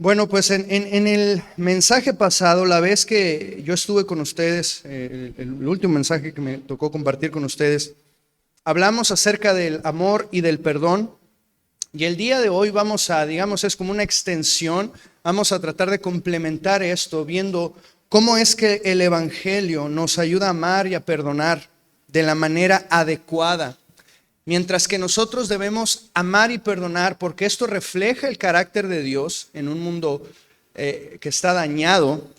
Bueno, pues en el mensaje pasado, la vez que yo estuve con ustedes, el último mensaje que me tocó compartir con ustedes, hablamos acerca del amor y del perdón. Y el día de hoy vamos a, digamos, es como una extensión, vamos a tratar de complementar esto, viendo cómo es que el Evangelio nos ayuda a amar y a perdonar de la manera adecuada. Mientras que nosotros debemos amar y perdonar, porque esto refleja el carácter de Dios en un mundo que está dañado,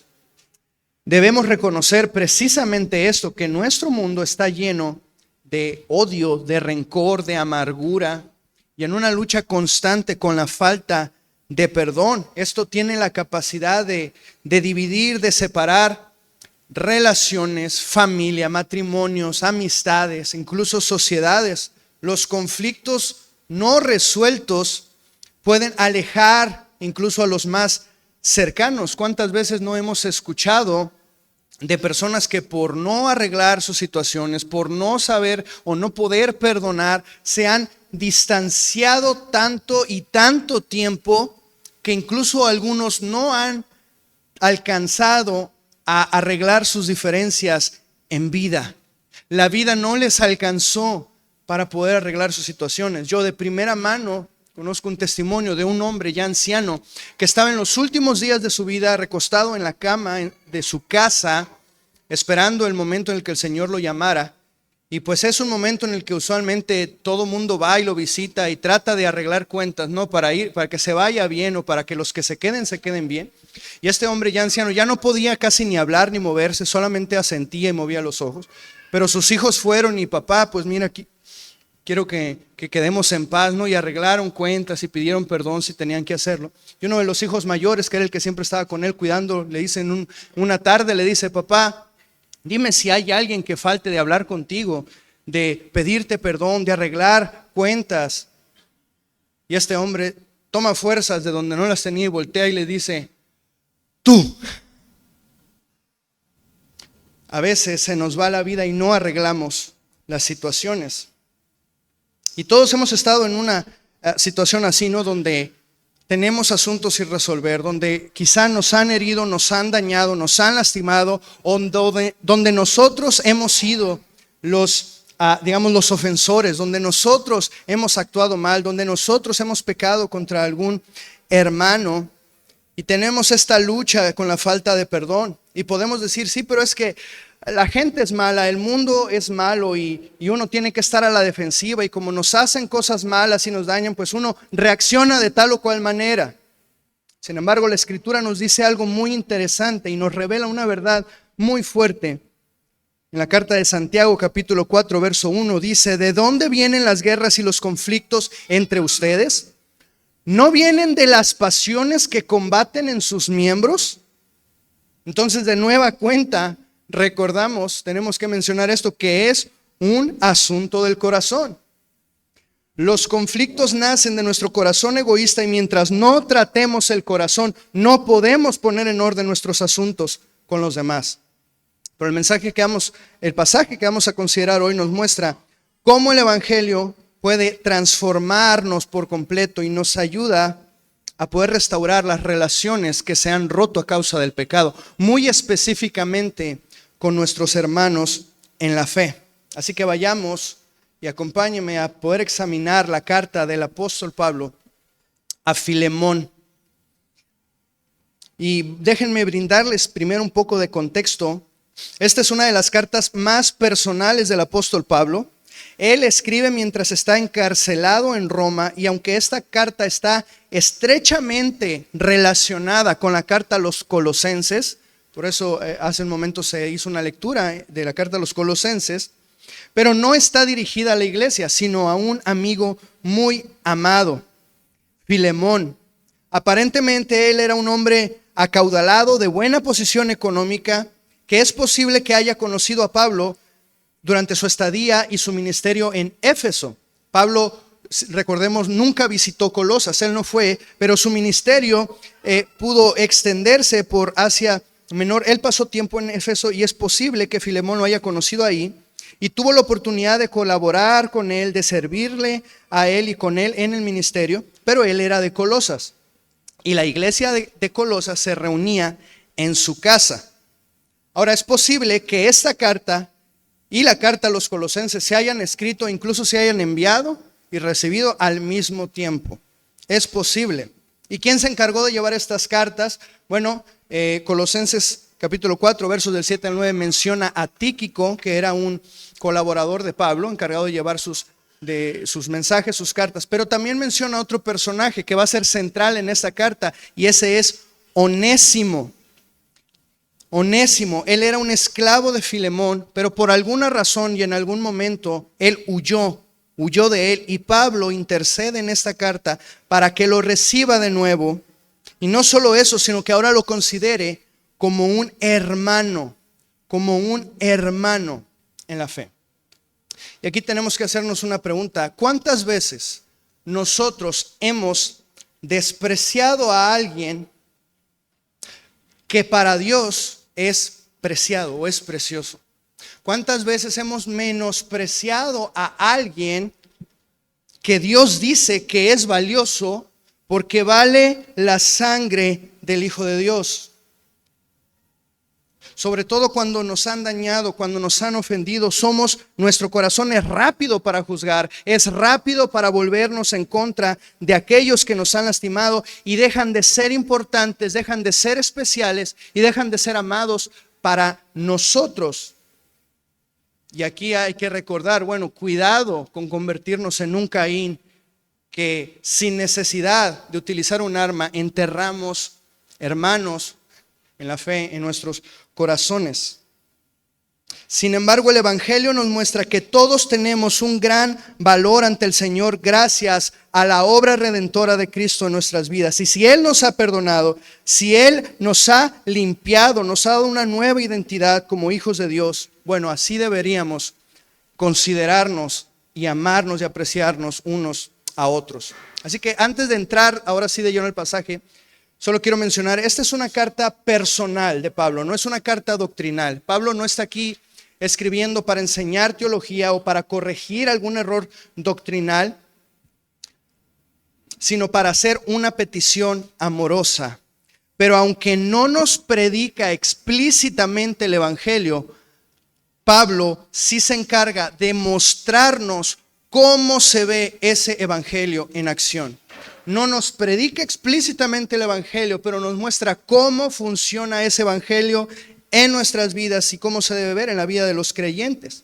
debemos reconocer precisamente esto, que nuestro mundo está lleno de odio, de rencor, de amargura y en una lucha constante con la falta de perdón. Esto tiene la capacidad de dividir, de separar relaciones, familia, matrimonios, amistades, incluso sociedades. Los conflictos no resueltos pueden alejar incluso a los más cercanos. ¿Cuántas veces no hemos escuchado de personas que por no arreglar sus situaciones, por no saber o no poder perdonar, se han distanciado tanto y tanto tiempo que incluso algunos no han alcanzado a arreglar sus diferencias en vida? La vida no les alcanzó para poder arreglar sus situaciones. Yo de primera mano conozco un testimonio de un hombre ya anciano que estaba en los últimos días de su vida recostado en la cama de su casa, esperando el momento en el que el Señor lo llamara. Y pues es un momento en el que usualmente todo mundo va y lo visita y trata de arreglar cuentas, ¿no? Para que se vaya bien o para que los que se queden bien. Y este hombre ya anciano ya no podía casi ni hablar ni moverse, solamente asentía y movía los ojos. Pero sus hijos fueron y papá, pues mira aquí, quiero que quedemos en paz, ¿no? Y arreglaron cuentas y pidieron perdón si tenían que hacerlo. Y uno de los hijos mayores, que era el que siempre estaba con él cuidando, le dice una tarde, le dice: papá, dime si hay alguien que falte de hablar contigo, de pedirte perdón, de arreglar cuentas. Y este hombre toma fuerzas de donde no las tenía y voltea y le dice: tú. A veces se nos va la vida y no arreglamos las situaciones. Y todos hemos estado en una situación así, ¿no? Donde tenemos asuntos sin resolver, donde quizá nos han herido, nos han dañado, nos han lastimado, donde nosotros hemos sido los ofensores, donde nosotros hemos actuado mal, donde nosotros hemos pecado contra algún hermano y tenemos esta lucha con la falta de perdón. Y podemos decir: sí, pero es que la gente es mala, el mundo es malo y uno tiene que estar a la defensiva, y como nos hacen cosas malas y nos dañan, pues uno reacciona de tal o cual manera. Sin embargo, la Escritura nos dice algo muy interesante y nos revela una verdad muy fuerte. En la carta de Santiago, capítulo 4, verso 1, dice: ¿de dónde vienen las guerras y los conflictos entre ustedes? ¿No vienen de las pasiones que combaten en sus miembros? Entonces, de nueva cuenta, recordamos, tenemos que mencionar esto, que es un asunto del corazón. Los conflictos nacen de nuestro corazón egoísta, y mientras no tratemos el corazón, no podemos poner en orden nuestros asuntos con los demás. Pero el pasaje que vamos a considerar hoy nos muestra cómo el Evangelio puede transformarnos por completo y nos ayuda a poder restaurar las relaciones que se han roto a causa del pecado, muy específicamente con nuestros hermanos en la fe. Así que vayamos y acompáñenme a poder examinar la carta del apóstol Pablo a Filemón. Y déjenme brindarles primero un poco de contexto. Esta es una de las cartas más personales del apóstol Pablo. Él escribe mientras está encarcelado en Roma, y aunque esta carta está estrechamente relacionada con la carta a los Colosenses, por eso hace un momento se hizo una lectura de la carta a los Colosenses, pero no está dirigida a la iglesia, sino a un amigo muy amado, Filemón. Aparentemente él era un hombre acaudalado, de buena posición económica, que es posible que haya conocido a Pablo durante su estadía y su ministerio en Éfeso. Pablo, recordemos, nunca visitó Colosas, él no fue, pero su ministerio pudo extenderse por Asia Menor. Él pasó tiempo en Éfeso y es posible que Filemón lo haya conocido ahí y tuvo la oportunidad de colaborar con él, de servirle a él y con él en el ministerio, pero él era de Colosas. y la iglesia de Colosas se reunía en su casa. Ahora, es posible que esta carta y la carta a los colosenses se hayan escrito, incluso se hayan enviado y recibido al mismo tiempo. Es posible. ¿Y quién se encargó de llevar estas cartas? Bueno, Colosenses capítulo 4, versos del 7 al 9 menciona a Tíquico, que era un colaborador de Pablo, encargado de llevar sus mensajes, sus cartas. Pero también menciona a otro personaje que va a ser central en esta carta, y ese es Onésimo. Onésimo, él era un esclavo de Filemón, pero por alguna razón y en algún momento él huyó de él, y Pablo intercede en esta carta para que lo reciba de nuevo, y no solo eso, sino que ahora lo considere como un hermano en la fe. Y aquí tenemos que hacernos una pregunta: ¿cuántas veces nosotros hemos despreciado a alguien que para Dios es preciado o es precioso? ¿Cuántas veces hemos menospreciado a alguien que Dios dice que es valioso porque vale la sangre del Hijo de Dios? Sobre todo cuando nos han dañado, cuando nos han ofendido, nuestro corazón es rápido para juzgar, es rápido para volvernos en contra de aquellos que nos han lastimado, y dejan de ser importantes, dejan de ser especiales y dejan de ser amados para nosotros. Y aquí hay que recordar, cuidado con convertirnos en un Caín que sin necesidad de utilizar un arma enterramos hermanos en la fe en nuestros corazones. Sin embargo, el Evangelio nos muestra que todos tenemos un gran valor ante el Señor gracias a la obra redentora de Cristo en nuestras vidas. Y si Él nos ha perdonado, si Él nos ha limpiado, nos ha dado una nueva identidad como hijos de Dios, así deberíamos considerarnos y amarnos y apreciarnos unos a otros. Así que antes de entrar ahora sí de lleno el pasaje, solo quiero mencionar, esta es una carta personal de Pablo, no es una carta doctrinal. Pablo no está aquí escribiendo para enseñar teología o para corregir algún error doctrinal, sino para hacer una petición amorosa. Pero aunque no nos predica explícitamente el Evangelio, Pablo sí se encarga de mostrarnos cómo se ve ese Evangelio en acción. No nos predica explícitamente el Evangelio, pero nos muestra cómo funciona ese Evangelio en nuestras vidas y cómo se debe ver en la vida de los creyentes.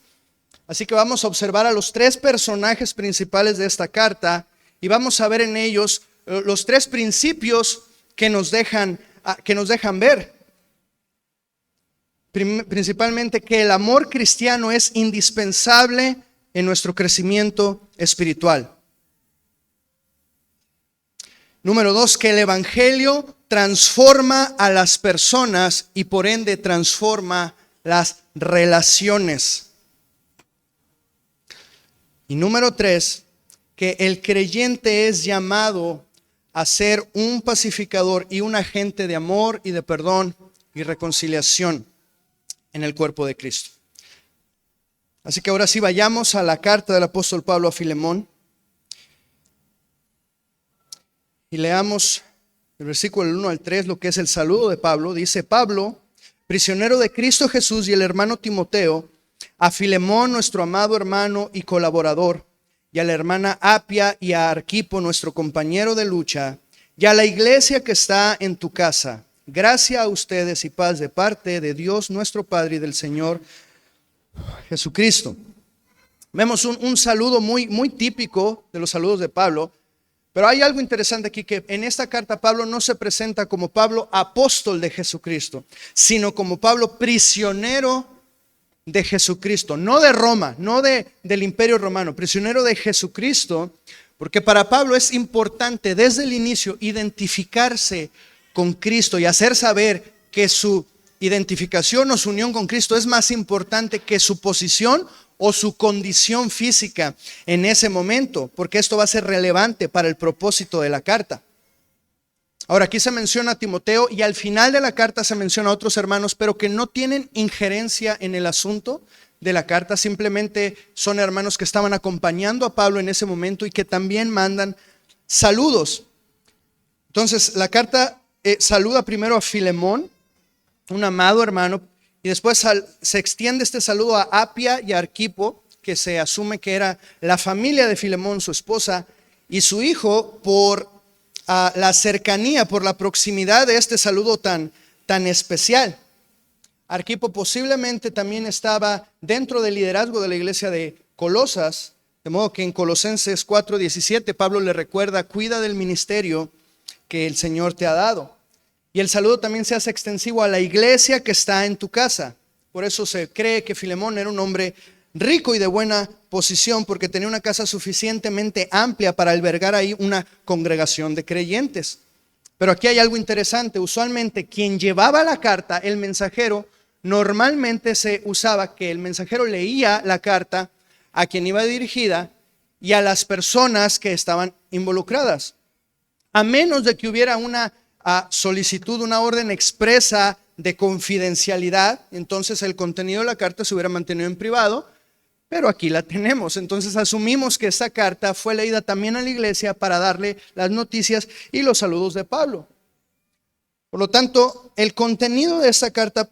Así que vamos a observar a los tres personajes principales de esta carta y vamos a ver en ellos los tres principios que nos dejan ver. Principalmente que el amor cristiano es indispensable en nuestro crecimiento espiritual. Número 2, que el Evangelio transforma a las personas y por ende transforma las relaciones. Y número 3, que el creyente es llamado a ser un pacificador y un agente de amor y de perdón y reconciliación en el cuerpo de Cristo. Así que ahora sí vayamos a la carta del apóstol Pablo a Filemón. Y leamos el versículo del 1 al 3, lo que es el saludo de Pablo. Dice: Pablo, prisionero de Cristo Jesús, y el hermano Timoteo, a Filemón, nuestro amado hermano y colaborador, y a la hermana Apia y a Arquipo, nuestro compañero de lucha, y a la iglesia que está en tu casa. Gracia a ustedes y paz de parte de Dios nuestro Padre y del Señor Jesucristo. Vemos un saludo muy típico de los saludos de Pablo. Pero hay algo interesante aquí, que en esta carta Pablo no se presenta como Pablo apóstol de Jesucristo, sino como Pablo prisionero de Jesucristo, no de Roma, no del Imperio Romano, prisionero de Jesucristo, porque para Pablo es importante desde el inicio identificarse con Cristo y hacer saber que su identificación o su unión con Cristo es más importante que su posición o su condición física en ese momento, porque esto va a ser relevante para el propósito de la carta. Ahora, aquí se menciona a Timoteo y al final de la carta se menciona a otros hermanos, pero que no tienen injerencia en el asunto de la carta, simplemente son hermanos que estaban acompañando a Pablo en ese momento y que también mandan saludos. Entonces, la carta saluda primero a Filemón, un amado hermano, y después se extiende este saludo a Apia y a Arquipo, que se asume que era la familia de Filemón, su esposa, y su hijo, por la cercanía, por la proximidad de este saludo tan especial. Arquipo posiblemente también estaba dentro del liderazgo de la iglesia de Colosas, de modo que en Colosenses 4:17 Pablo le recuerda: cuida del ministerio que el Señor te ha dado. Y el saludo también se hace extensivo a la iglesia que está en tu casa. Por eso se cree que Filemón era un hombre rico y de buena posición, porque tenía una casa suficientemente amplia para albergar ahí una congregación de creyentes. Pero aquí hay algo interesante. Usualmente quien llevaba la carta, el mensajero, normalmente se usaba que el mensajero leía la carta a quien iba dirigida y a las personas que estaban involucradas. A menos de que hubiera una solicitud, una orden expresa de confidencialidad, entonces el contenido de la carta se hubiera mantenido en privado, pero aquí la tenemos. Entonces asumimos que esta carta fue leída también a la iglesia para darle las noticias y los saludos de Pablo. Por lo tanto, el contenido de esta carta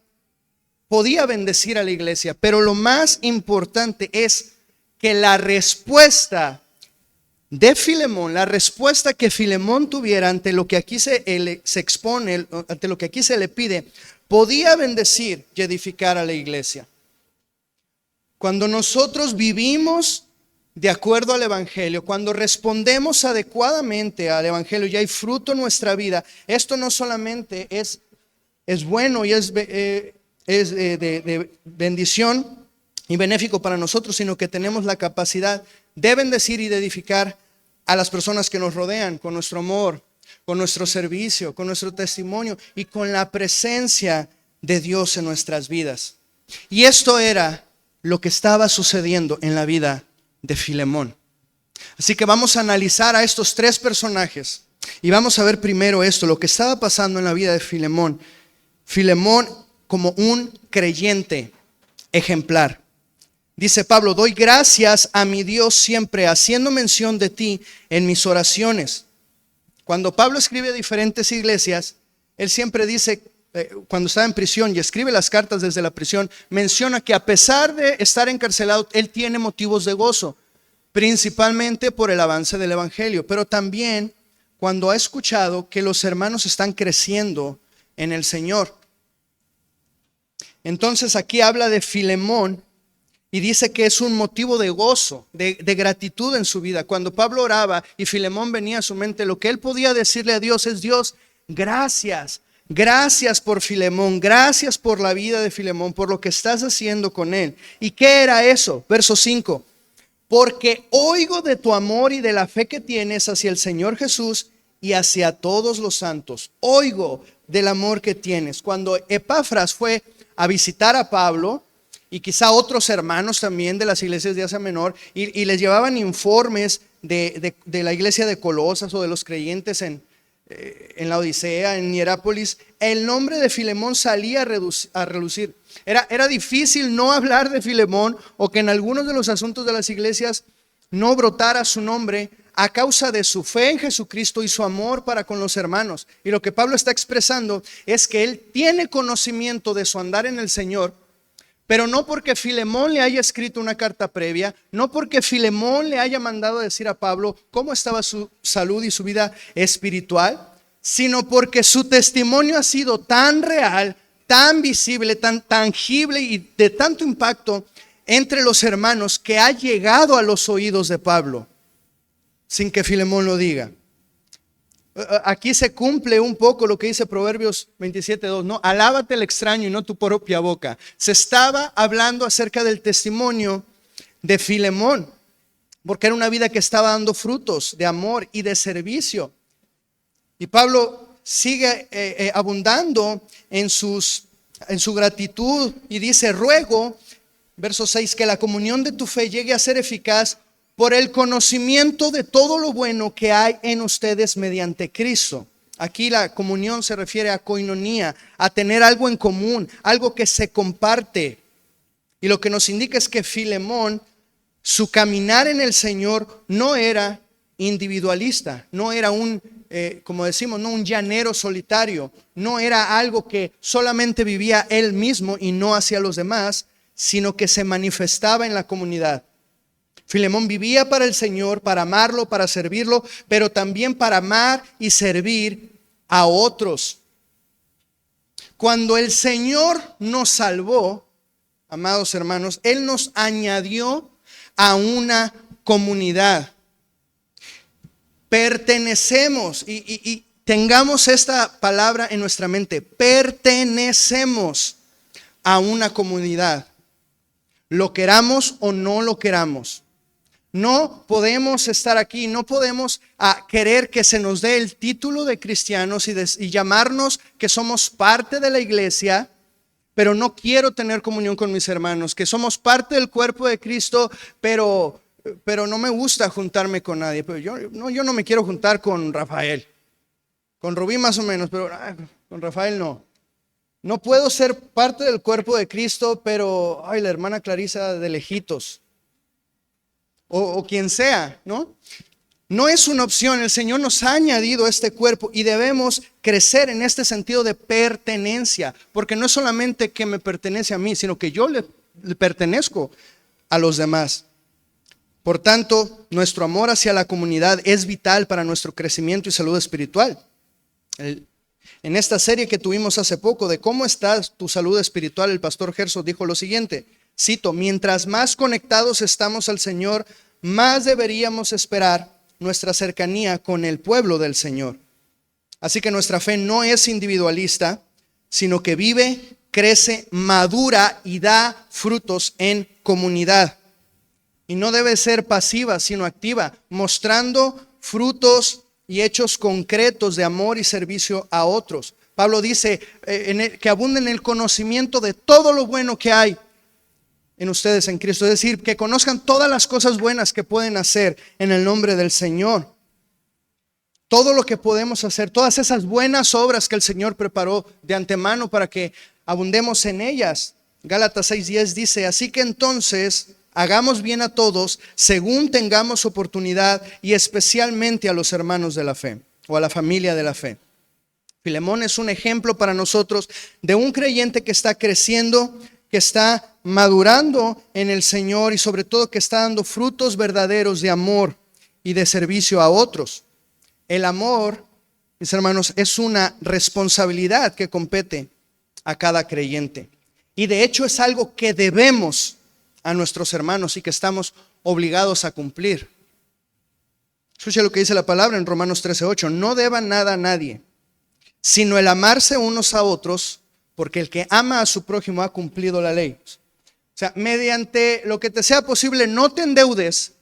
podía bendecir a la iglesia, pero lo más importante es que la respuesta de Filemón, la respuesta que Filemón tuviera ante lo que aquí se expone, ante lo que aquí se le pide, podía bendecir y edificar a la iglesia. Cuando nosotros vivimos de acuerdo al Evangelio, cuando respondemos adecuadamente al Evangelio y hay fruto en nuestra vida, esto no solamente es bueno y es de bendición y benéfico para nosotros, sino que tenemos la capacidad de bendecir y de edificar a las personas que nos rodean con nuestro amor, con nuestro servicio, con nuestro testimonio y con la presencia de Dios en nuestras vidas. Y esto era lo que estaba sucediendo en la vida de Filemón. Así que vamos a analizar a estos tres personajes y vamos a ver primero esto, lo que estaba pasando en la vida de Filemón. Filemón como un creyente ejemplar. Dice Pablo: doy gracias a mi Dios siempre, haciendo mención de ti en mis oraciones. Cuando Pablo escribe a diferentes iglesias, él siempre dice, cuando está en prisión y escribe las cartas desde la prisión, menciona que a pesar de estar encarcelado, él tiene motivos de gozo, principalmente por el avance del evangelio, pero también cuando ha escuchado que los hermanos están creciendo en el Señor. Entonces aquí habla de Filemón y dice que es un motivo de gozo, de gratitud en su vida. Cuando Pablo oraba y Filemón venía a su mente, lo que él podía decirle a Dios es: Dios, gracias. Gracias por Filemón, gracias por la vida de Filemón, por lo que estás haciendo con él. ¿Y qué era eso? Verso 5. Porque oigo de tu amor y de la fe que tienes hacia el Señor Jesús y hacia todos los santos. Oigo del amor que tienes. Cuando Epafras fue a visitar a Pablo, y quizá otros hermanos también de las iglesias de Asia Menor, y les llevaban informes de la iglesia de Colosas o de los creyentes en la Odisea, en Hierápolis, el nombre de Filemón salía a relucir. Era difícil no hablar de Filemón, o que en algunos de los asuntos de las iglesias no brotara su nombre, a causa de su fe en Jesucristo y su amor para con los hermanos. Y lo que Pablo está expresando es que él tiene conocimiento de su andar en el Señor, pero no porque Filemón le haya escrito una carta previa, no porque Filemón le haya mandado a decir a Pablo cómo estaba su salud y su vida espiritual, sino porque su testimonio ha sido tan real, tan visible, tan tangible y de tanto impacto entre los hermanos, que ha llegado a los oídos de Pablo sin que Filemón lo diga. Aquí se cumple un poco lo que dice Proverbios 27:2, ¿no? Alábate el extraño y no tu propia boca. Se estaba hablando acerca del testimonio de Filemón, porque era una vida que estaba dando frutos de amor y de servicio. Y Pablo sigue abundando en su gratitud y dice: ruego, verso 6, que la comunión de tu fe llegue a ser eficaz por el conocimiento de todo lo bueno que hay en ustedes mediante Cristo. Aquí la comunión se refiere a koinonía, a tener algo en común, algo que se comparte. Y lo que nos indica es que Filemón, su caminar en el Señor no era individualista, no era un como decimos, no un llanero solitario. No era algo que solamente vivía él mismo y no hacia los demás, sino que se manifestaba en la comunidad. Filemón vivía para el Señor, para amarlo, para servirlo, pero también para amar y servir a otros. Cuando el Señor nos salvó, amados hermanos, Él nos añadió a una comunidad. Pertenecemos, y tengamos esta palabra en nuestra mente, pertenecemos a una comunidad, lo queramos o no lo queramos. No podemos estar aquí, no podemos querer que se nos dé el título de cristianos y llamarnos que somos parte de la iglesia, pero no quiero tener comunión con mis hermanos, que somos parte del cuerpo de Cristo, pero no me gusta juntarme con nadie. Pero yo no me quiero juntar con Rafael, con Rubí más o menos, pero con Rafael no. No puedo ser parte del cuerpo de Cristo, pero la hermana Clarisa de lejitos. O quien sea, ¿no? No es una opción. El Señor nos ha añadido a este cuerpo y debemos crecer en este sentido de pertenencia, porque no es solamente que me pertenece a mí, sino que yo le pertenezco a los demás. Por tanto, nuestro amor hacia la comunidad es vital para nuestro crecimiento y salud espiritual. En esta serie que tuvimos hace poco de cómo está tu salud espiritual, el pastor Gerson dijo lo siguiente, cito: mientras más conectados estamos al Señor, más deberíamos esperar nuestra cercanía con el pueblo del Señor. Así que nuestra fe no es individualista, sino que vive, crece, madura y da frutos en comunidad. Y no debe ser pasiva, sino activa, mostrando frutos y hechos concretos de amor y servicio a otros. Pablo dice que abunde en el conocimiento de todo lo bueno que hay en ustedes en Cristo, es decir, que conozcan todas las cosas buenas que pueden hacer en el nombre del Señor. Todo lo que podemos hacer, todas esas buenas obras que el Señor preparó de antemano para que abundemos en ellas. Gálatas 6:10 dice: así que entonces hagamos bien a todos según tengamos oportunidad, y especialmente a los hermanos de la fe o a la familia de la fe. Filemón es un ejemplo para nosotros de un creyente que está creciendo, que está madurando en el Señor y sobre todo que está dando frutos verdaderos de amor y de servicio a otros. El amor, mis hermanos, es una responsabilidad que compete a cada creyente. Y de hecho es algo que debemos a nuestros hermanos y que estamos obligados a cumplir. Escuche lo que dice la palabra en Romanos 13:8. No deban nada a nadie, sino el amarse unos a otros, porque el que ama a su prójimo ha cumplido la ley. O sea, mediante lo que te sea posible, no te endeudes,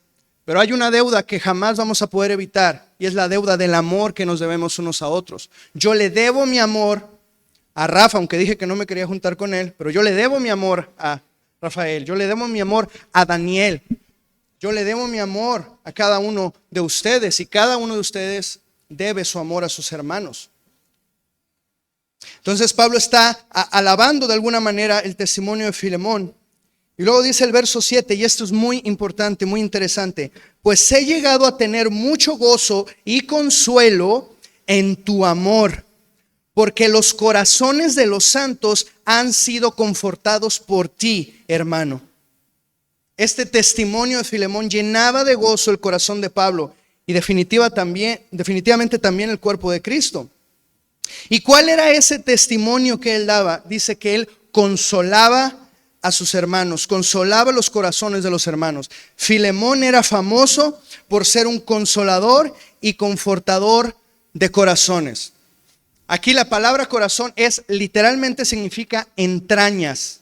pero hay una deuda que jamás vamos a poder evitar, y es la deuda del amor que nos debemos unos a otros. Yo le debo mi amor a Rafa, aunque dije que no me quería juntar con él, pero yo le debo mi amor a Rafael, yo le debo mi amor a Daniel, yo le debo mi amor a cada uno de ustedes, y cada uno de ustedes debe su amor a sus hermanos. Entonces Pablo está alabando de alguna manera el testimonio de Filemón. Y luego dice el verso 7, y esto es muy importante, muy interesante: pues he llegado a tener mucho gozo y consuelo en tu amor, porque los corazones de los santos han sido confortados por ti, hermano. Este testimonio de Filemón llenaba de gozo el corazón de Pablo y definitivamente también el cuerpo de Cristo. ¿Y cuál era ese testimonio que él daba? Dice que él consolaba a sus hermanos, consolaba los corazones de los hermanos. Filemón era famoso por ser un consolador y confortador de corazones. Aquí la palabra corazón literalmente significa entrañas.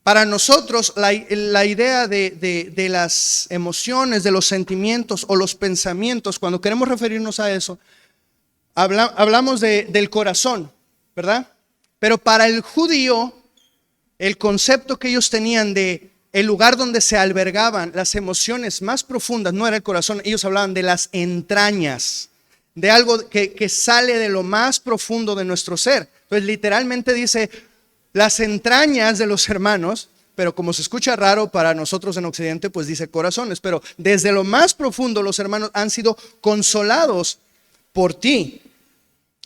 Para nosotros la idea de las emociones, de los sentimientos o los pensamientos, cuando queremos referirnos a eso, hablamos del corazón, ¿verdad? Pero para el judío, el concepto que ellos tenían de el lugar donde se albergaban las emociones más profundas no era el corazón. Ellos hablaban de las entrañas, de algo que sale de lo más profundo de nuestro ser. Entonces literalmente dice las entrañas de los hermanos, pero como se escucha raro para nosotros en Occidente, pues dice corazones. Pero desde lo más profundo los hermanos han sido consolados por ti.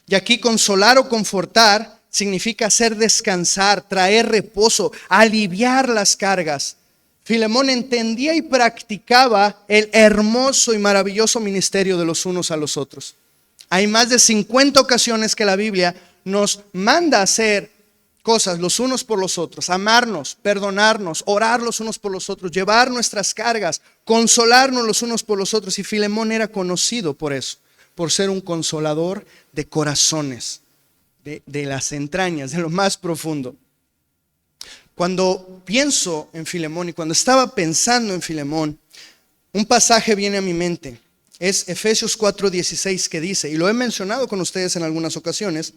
Y aquí consolar o confortar significa hacer descansar, traer reposo, aliviar las cargas. Filemón entendía y practicaba el hermoso y maravilloso ministerio de los unos a los otros. Hay más de 50 ocasiones que la Biblia nos manda a hacer cosas los unos por los otros, amarnos, perdonarnos, orar los unos por los otros, llevar nuestras cargas, consolarnos los unos por los otros. Y Filemón era conocido por eso, por ser un consolador de corazones, de las entrañas, de lo más profundo. Cuando pienso en Filemón y cuando estaba pensando en Filemón, un pasaje viene a mi mente. Es Efesios 4:16 que dice, y lo he mencionado con ustedes en algunas ocasiones,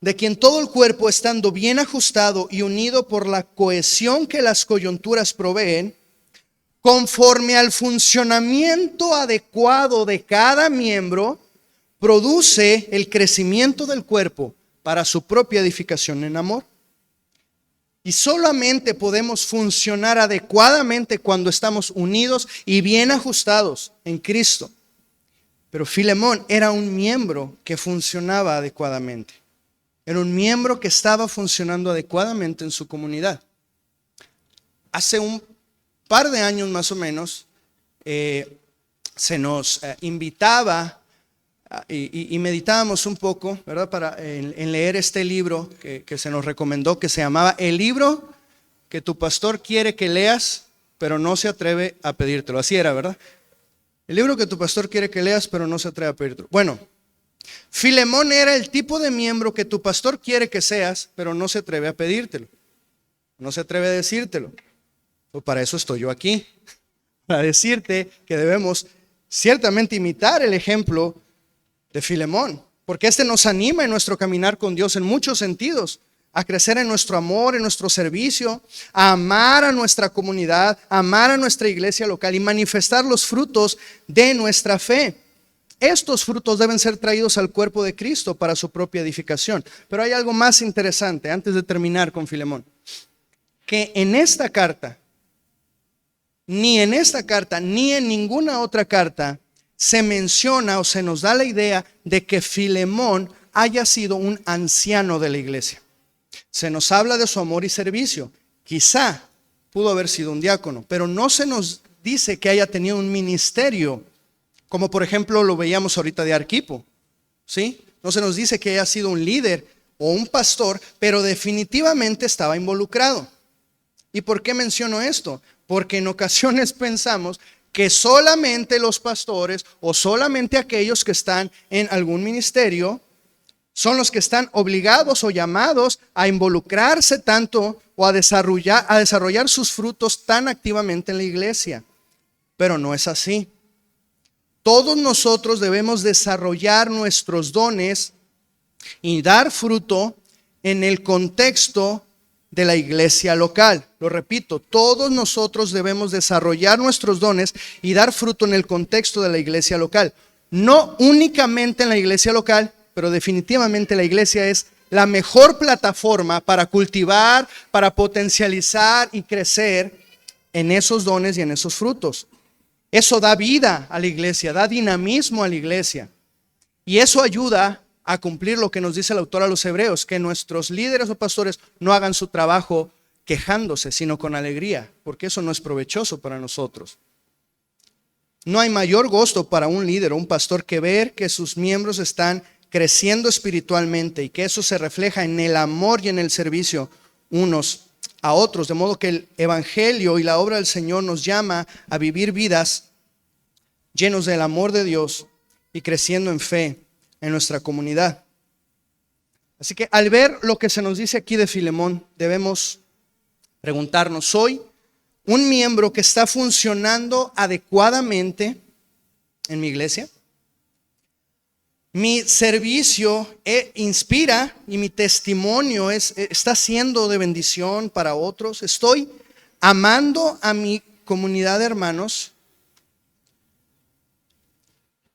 de quien todo el cuerpo, estando bien ajustado y unido por la cohesión que las coyunturas proveen, conforme al funcionamiento adecuado de cada miembro, produce el crecimiento del cuerpo para su propia edificación en amor. Y solamente podemos funcionar adecuadamente cuando estamos unidos y bien ajustados en Cristo. Pero Filemón era un miembro que funcionaba adecuadamente. Era un miembro que estaba funcionando adecuadamente en su comunidad. Hace un par de años más o menos, se nos invitaba y meditábamos un poco, ¿verdad? En leer este libro que se nos recomendó, que se llamaba El libro que tu pastor quiere que leas, pero no se atreve a pedírtelo. Así era, ¿verdad? El libro que tu pastor quiere que leas, pero no se atreve a pedírtelo. Bueno, Filemón era el tipo de miembro que tu pastor quiere que seas, pero no se atreve a pedírtelo. No se atreve a decírtelo. Pues para eso estoy yo aquí, para decirte que debemos ciertamente imitar el ejemplo de Filemón, porque este nos anima en nuestro caminar con Dios en muchos sentidos, a crecer en nuestro amor, en nuestro servicio, a amar a nuestra comunidad, a amar a nuestra iglesia local y manifestar los frutos de nuestra fe. Estos frutos deben ser traídos al cuerpo de Cristo para su propia edificación. Pero hay algo más interesante antes de terminar con Filemón, que en esta carta, ni en ninguna otra carta, se menciona o se nos da la idea de que Filemón haya sido un anciano de la iglesia. Se nos habla de su amor y servicio. Quizá pudo haber sido un diácono, pero no se nos dice que haya tenido un ministerio, como por ejemplo lo veíamos ahorita de Arquipo, ¿sí? No se nos dice que haya sido un líder o un pastor, pero definitivamente estaba involucrado. ¿Y por qué menciono esto? Porque en ocasiones pensamos que solamente los pastores o solamente aquellos que están en algún ministerio son los que están obligados o llamados a involucrarse tanto o a desarrollar sus frutos tan activamente en la iglesia. Pero no es así. Todos nosotros debemos desarrollar nuestros dones y dar fruto en el contexto de la iglesia local. Lo repito, todos nosotros debemos desarrollar nuestros dones y dar fruto en el contexto de la iglesia local. No únicamente en la iglesia local, pero definitivamente la iglesia es la mejor plataforma para cultivar, para potencializar y crecer en esos dones y en esos frutos. Eso da vida a la iglesia, da dinamismo a la iglesia. Y eso ayuda a cumplir lo que nos dice el autor a los Hebreos, que nuestros líderes o pastores no hagan su trabajo quejándose, sino con alegría, porque eso no es provechoso para nosotros. No hay mayor gozo para un líder o un pastor que ver que sus miembros están creciendo espiritualmente y que eso se refleja en el amor y en el servicio unos a otros, de modo que el evangelio y la obra del Señor nos llama a vivir vidas llenos del amor de Dios y creciendo en fe en nuestra comunidad. Así que al ver lo que se nos dice aquí de Filemón, debemos preguntarnos, ¿soy un miembro que está funcionando adecuadamente en mi iglesia? Mi servicio inspira y mi testimonio está siendo de bendición para otros. Estoy amando a mi comunidad de hermanos.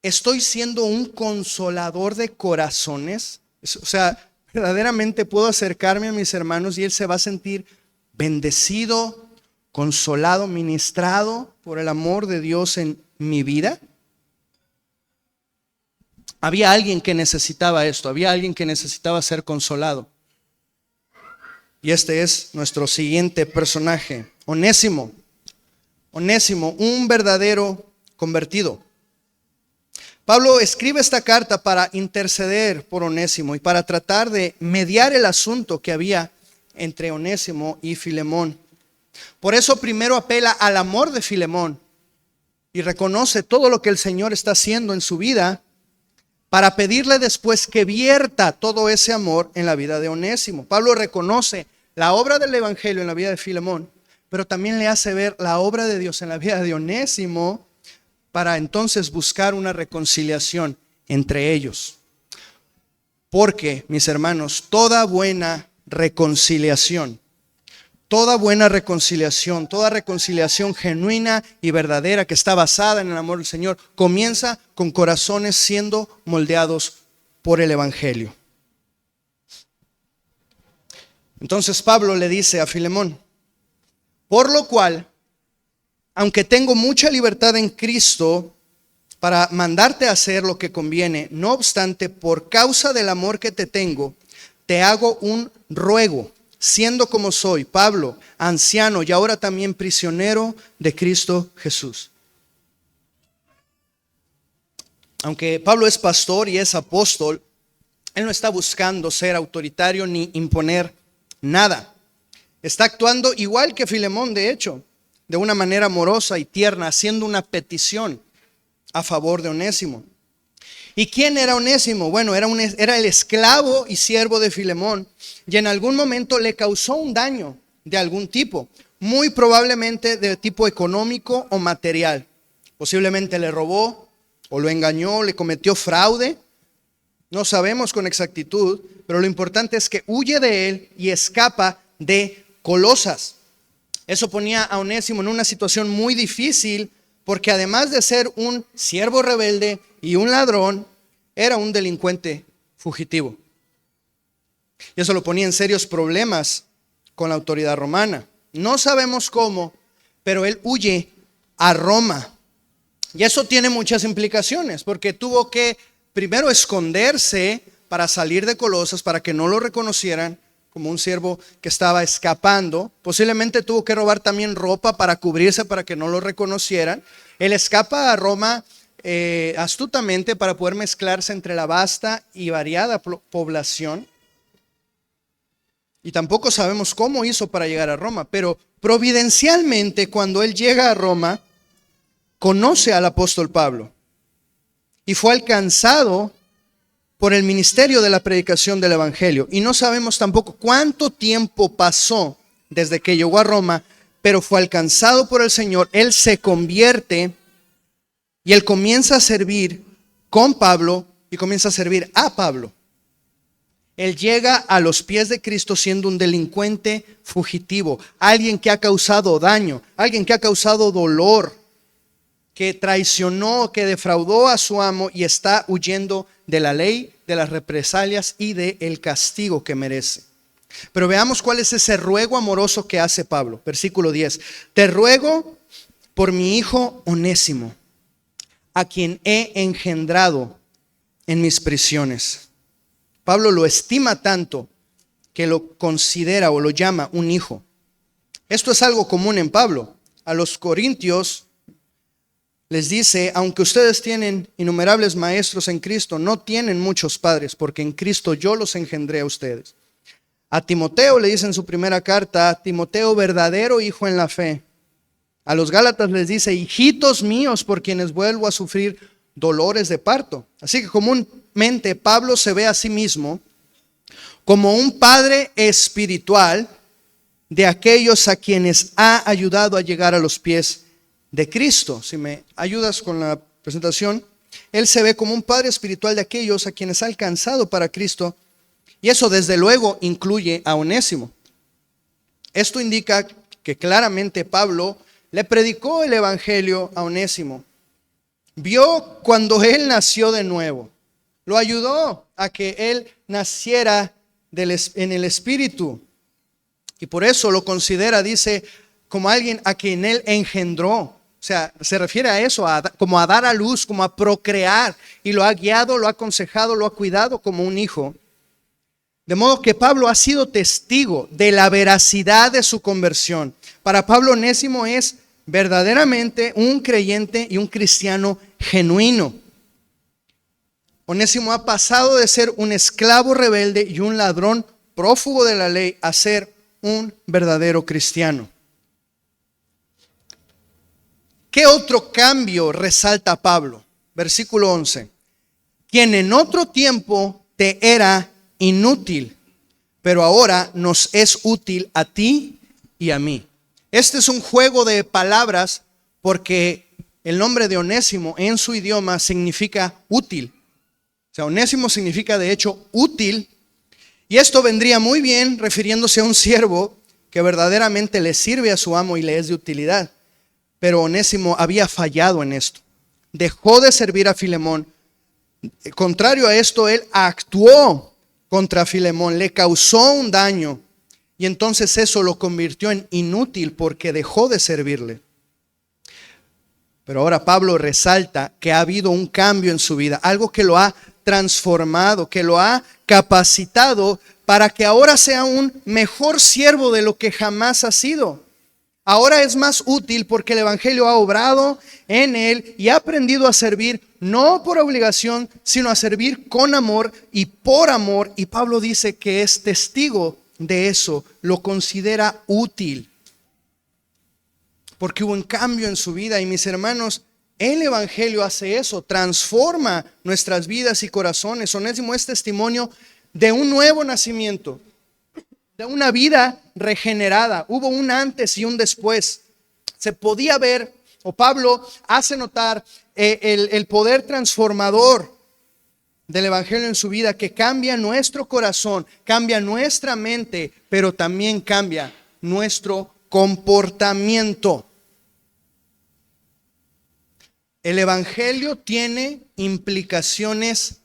Estoy siendo un consolador de corazones. O sea, verdaderamente puedo acercarme a mis hermanos y él se va a sentir bendecido, consolado, ministrado por el amor de Dios en mi vida. Había alguien que necesitaba esto, había alguien que necesitaba ser consolado. Y este es nuestro siguiente personaje, Onésimo. Onésimo, un verdadero convertido. Pablo escribe esta carta para interceder por Onésimo y para tratar de mediar el asunto que había entre Onésimo y Filemón. Por eso primero apela al amor de Filemón y reconoce todo lo que el Señor está haciendo en su vida, para pedirle después que vierta todo ese amor en la vida de Onésimo. Pablo reconoce la obra del Evangelio en la vida de Filemón, pero también le hace ver la obra de Dios en la vida de Onésimo, para entonces buscar una reconciliación entre ellos. Porque, mis hermanos, toda buena reconciliación, toda reconciliación genuina y verdadera que está basada en el amor del Señor, comienza con corazones siendo moldeados por el Evangelio. Entonces Pablo le dice a Filemón: por lo cual, aunque tengo mucha libertad en Cristo para mandarte a hacer lo que conviene, no obstante, por causa del amor que te tengo, te hago un ruego, siendo como soy, Pablo, anciano y ahora también prisionero de Cristo Jesús. Aunque Pablo es pastor y es apóstol, él no está buscando ser autoritario ni imponer nada. Está actuando igual que Filemón, de hecho, de una manera amorosa y tierna, haciendo una petición a favor de Onésimo. ¿Y quién era Onésimo? Bueno, era el esclavo y siervo de Filemón, y en algún momento le causó un daño de algún tipo, muy probablemente de tipo económico o material. Posiblemente le robó o lo engañó, le cometió fraude. No sabemos con exactitud, pero lo importante es que huye de él y escapa de Colosas. Eso ponía a Onésimo en una situación muy difícil, porque además de ser un siervo rebelde y un ladrón, era un delincuente fugitivo. Y eso lo ponía en serios problemas con la autoridad romana. No sabemos cómo, pero él huye a Roma. Y eso tiene muchas implicaciones, porque tuvo que primero esconderse para salir de Colosas, para que no lo reconocieran como un siervo que estaba escapando. Posiblemente tuvo que robar también ropa para cubrirse, para que no lo reconocieran. Él escapa a Roma astutamente para poder mezclarse entre la vasta y variada población. Y tampoco sabemos cómo hizo para llegar a Roma, pero providencialmente, cuando él llega a Roma, conoce al apóstol Pablo y fue alcanzado por el ministerio de la predicación del Evangelio. Y no sabemos tampoco cuánto tiempo pasó desde que llegó a Roma, pero fue alcanzado por el Señor. Él se convierte y él comienza a servir con Pablo y comienza a servir a Pablo. Él llega a los pies de Cristo siendo un delincuente fugitivo, alguien que ha causado daño, alguien que ha causado dolor, que traicionó, que defraudó a su amo y está huyendo de la ley, de las represalias y del castigo que merece. Pero veamos cuál es ese ruego amoroso que hace Pablo. Versículo 10. Te ruego por mi hijo Onésimo, a quien he engendrado en mis prisiones. Pablo lo estima tanto que lo considera o lo llama un hijo. Esto es algo común en Pablo. A los corintios les dice: aunque ustedes tienen innumerables maestros en Cristo, no tienen muchos padres, porque en Cristo yo los engendré a ustedes. A Timoteo le dice en su primera carta: Timoteo, verdadero hijo en la fe. A los Gálatas les dice: hijitos míos, por quienes vuelvo a sufrir dolores de parto. Así que comúnmente Pablo se ve a sí mismo como un padre espiritual de aquellos a quienes ha ayudado a llegar a los pies de Cristo. Si me ayudas con la presentación, él se ve como un padre espiritual de aquellos a quienes ha alcanzado para Cristo, y eso desde luego incluye a Onésimo. Esto indica que claramente Pablo le predicó el evangelio a Onésimo. Vio cuando él nació de nuevo, lo ayudó a que él naciera en el Espíritu, y por eso lo considera, dice, como alguien a quien él engendró. O sea, se refiere a eso, como a dar a luz, como a procrear. Y lo ha guiado, lo ha aconsejado, lo ha cuidado como un hijo. De modo que Pablo ha sido testigo de la veracidad de su conversión. Para Pablo, Onésimo es verdaderamente un creyente y un cristiano genuino. Onésimo ha pasado de ser un esclavo rebelde y un ladrón prófugo de la ley a ser un verdadero cristiano. ¿Qué otro cambio resalta Pablo? Versículo 11. Quien en otro tiempo te era inútil, pero ahora nos es útil a ti y a mí. Este es un juego de palabras porque el nombre de Onésimo en su idioma significa útil. O sea, Onésimo significa de hecho útil. Y esto vendría muy bien refiriéndose a un siervo que verdaderamente le sirve a su amo y le es de utilidad. Pero Onésimo había fallado en esto. Dejó de servir a Filemón. Contrario a esto, él actuó contra Filemón, le causó un daño. Y entonces eso lo convirtió en inútil porque dejó de servirle. Pero ahora Pablo resalta que ha habido un cambio en su vida, algo que lo ha transformado, que lo ha capacitado para que ahora sea un mejor siervo de lo que jamás ha sido. Ahora es más útil porque el evangelio ha obrado en él y ha aprendido a servir no por obligación, sino a servir con amor y por amor. Y Pablo dice que es testigo de eso, lo considera útil. Porque hubo un cambio en su vida y mis hermanos, el evangelio hace eso, transforma nuestras vidas y corazones. Onésimo es testimonio de un nuevo nacimiento, de una vida regenerada. Hubo un antes y un después. Se podía ver, o Pablo hace notar el poder transformador del evangelio en su vida, que cambia nuestro corazón, cambia nuestra mente, pero también cambia nuestro comportamiento. El evangelio tiene implicaciones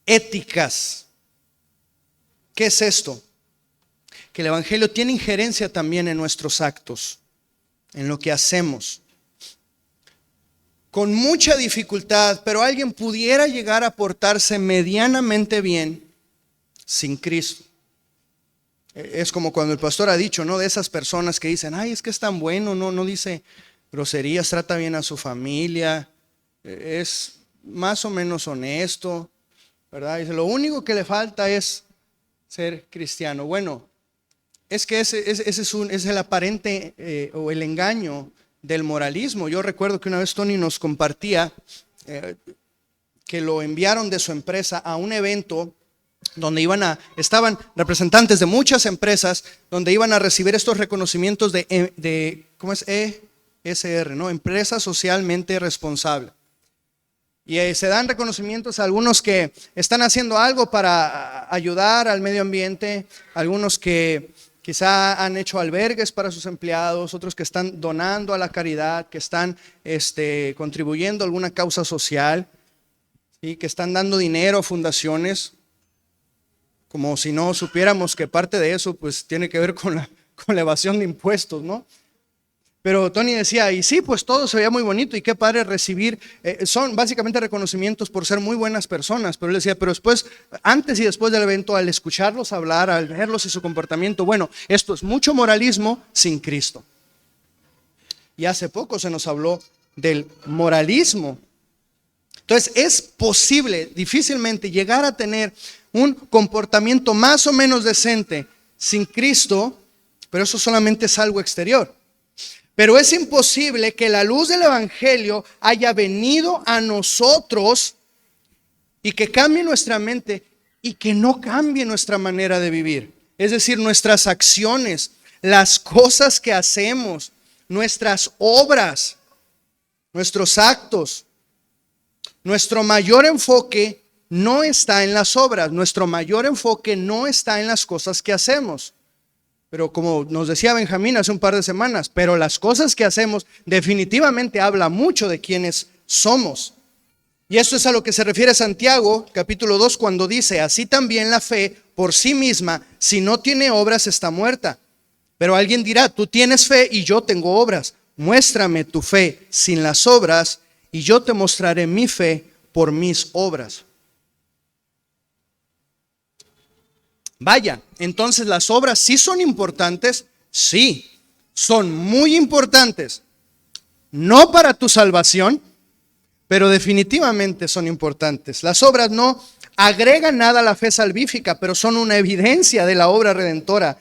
éticas. ¿Qué es esto? Que el evangelio tiene injerencia también en nuestros actos, en lo que hacemos. Con mucha dificultad, pero alguien pudiera llegar a portarse medianamente bien sin Cristo. Es como cuando el pastor ha dicho, ¿no? De esas personas que dicen, ay, es que es tan bueno, no dice groserías, trata bien a su familia, es más o menos honesto, ¿verdad? Dice, lo único que le falta es ser cristiano. Bueno, es que ese es el aparente o el engaño del moralismo. Yo recuerdo que una vez Tony nos compartía que lo enviaron de su empresa a un evento donde estaban representantes de muchas empresas, donde iban a recibir estos reconocimientos de ¿cómo es? ESR, ¿no? Empresa socialmente responsable. Y se dan reconocimientos a algunos que están haciendo algo para ayudar al medio ambiente, algunos que quizá han hecho albergues para sus empleados, otros que están donando a la caridad, que están contribuyendo a alguna causa social, ¿sí? Que están dando dinero a fundaciones, como si no supiéramos que parte de eso pues tiene que ver con la evasión de impuestos, ¿no? Pero Tony decía, y sí, pues todo se veía muy bonito y qué padre recibir, son básicamente reconocimientos por ser muy buenas personas, pero él decía, pero después, antes y después del evento, al escucharlos hablar, al verlos y su comportamiento, bueno, esto es mucho moralismo sin Cristo. Y hace poco se nos habló del moralismo. Entonces es posible, difícilmente, llegar a tener un comportamiento más o menos decente sin Cristo, pero eso solamente es algo exterior. Pero es imposible que la luz del evangelio haya venido a nosotros y que cambie nuestra mente y que no cambie nuestra manera de vivir. Es decir, nuestras acciones, las cosas que hacemos, nuestras obras, nuestros actos. Nuestro mayor enfoque no está en las obras, nuestro mayor enfoque no está en las cosas que hacemos. Pero como nos decía Benjamín hace un par de semanas, pero las cosas que hacemos definitivamente habla mucho de quiénes somos. Y esto es a lo que se refiere Santiago, capítulo 2, cuando dice, así también la fe por sí misma, si no tiene obras, está muerta. Pero alguien dirá, tú tienes fe y yo tengo obras. muéstrame tu fe sin las obras y yo te mostraré mi fe por mis obras. Vaya, entonces las obras sí son importantes, sí, son muy importantes. No para tu salvación, pero definitivamente son importantes. Las obras no agregan nada a la fe salvífica, pero son una evidencia de la obra redentora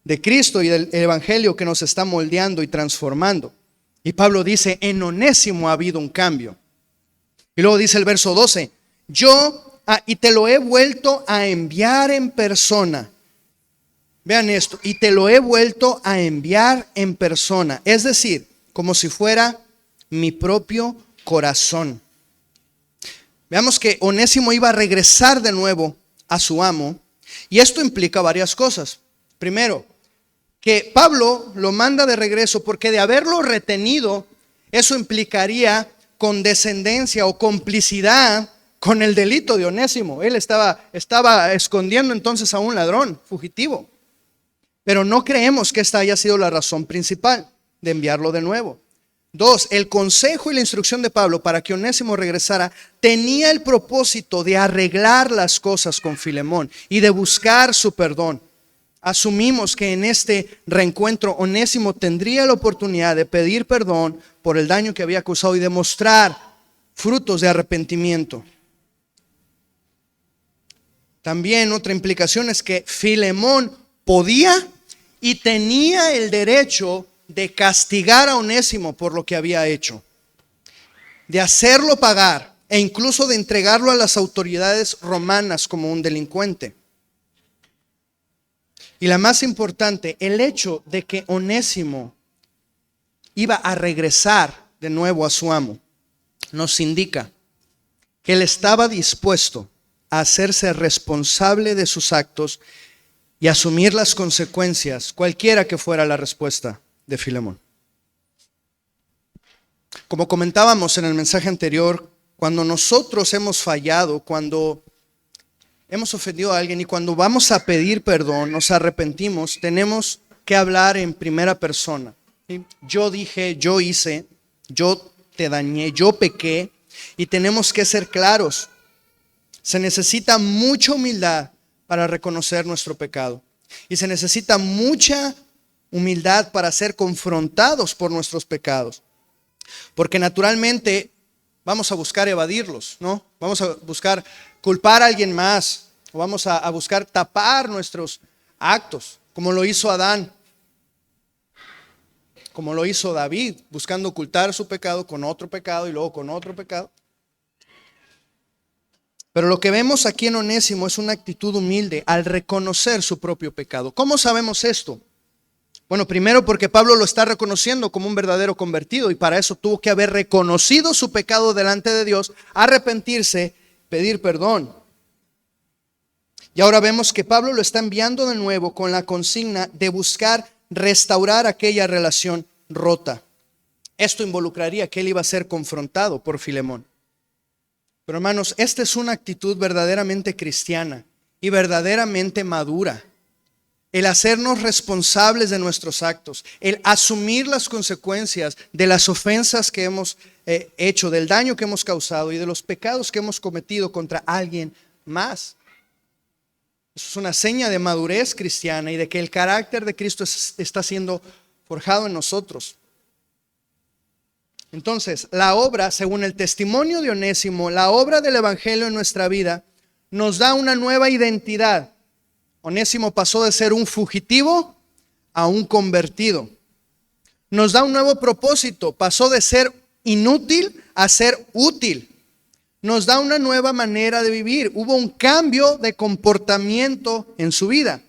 de Cristo y del Evangelio que nos está moldeando y transformando. Y Pablo dice, en Onésimo ha habido un cambio. Y luego dice el verso 12, y te lo he vuelto a enviar en persona. Vean esto, y te lo he vuelto a enviar en persona. Es decir, como si fuera mi propio corazón. Veamos que Onésimo iba a regresar de nuevo a su amo. Y esto implica varias cosas. Primero, que Pablo lo manda de regreso porque de haberlo retenido, eso implicaría condescendencia o complicidad con el delito de Onésimo. Él estaba escondiendo entonces a un ladrón fugitivo. Pero no creemos que esta haya sido la razón principal de enviarlo de nuevo. 2, el consejo y la instrucción de Pablo para que Onésimo regresara tenía el propósito de arreglar las cosas con Filemón y de buscar su perdón. Asumimos que en este reencuentro Onésimo tendría la oportunidad de pedir perdón por el daño que había causado y demostrar frutos de arrepentimiento. También otra implicación es que Filemón podía y tenía el derecho de castigar a Onésimo por lo que había hecho, de hacerlo pagar e incluso de entregarlo a las autoridades romanas como un delincuente. Y la más importante, el hecho de que Onésimo iba a regresar de nuevo a su amo, nos indica que él estaba dispuesto a hacerse responsable de sus actos y asumir las consecuencias, cualquiera que fuera la respuesta de Filemón. Como comentábamos en el mensaje anterior, cuando nosotros hemos fallado, cuando hemos ofendido a alguien y cuando vamos a pedir perdón, nos arrepentimos, tenemos que hablar en primera persona. ¿Sí? Yo dije, yo hice, yo te dañé, yo pequé, y tenemos que ser claros. Se necesita mucha humildad para reconocer nuestro pecado. Y se necesita mucha humildad para ser confrontados por nuestros pecados. Porque naturalmente vamos a buscar evadirlos, ¿no? Vamos a buscar culpar a alguien más. O vamos a buscar tapar nuestros actos, como lo hizo Adán. Como lo hizo David, buscando ocultar su pecado con otro pecado y luego con otro pecado. Pero lo que vemos aquí en Onésimo es una actitud humilde al reconocer su propio pecado. ¿Cómo sabemos esto? Bueno, primero porque Pablo lo está reconociendo como un verdadero convertido y para eso tuvo que haber reconocido su pecado delante de Dios, arrepentirse, pedir perdón. Y ahora vemos que Pablo lo está enviando de nuevo con la consigna de buscar restaurar aquella relación rota. Esto involucraría que él iba a ser confrontado por Filemón. Pero hermanos, esta es una actitud verdaderamente cristiana y verdaderamente madura. El hacernos responsables de nuestros actos, el asumir las consecuencias de las ofensas que hemos hecho, del daño que hemos causado y de los pecados que hemos cometido contra alguien más. Eso es una seña de madurez cristiana y de que el carácter de Cristo está siendo forjado en nosotros. Entonces, la obra, según el testimonio de Onésimo, la obra del Evangelio en nuestra vida, nos da una nueva identidad. Onésimo pasó de ser un fugitivo a un convertido. Nos da un nuevo propósito, pasó de ser inútil a ser útil. Nos da una nueva manera de vivir. Hubo un cambio de comportamiento en su vida,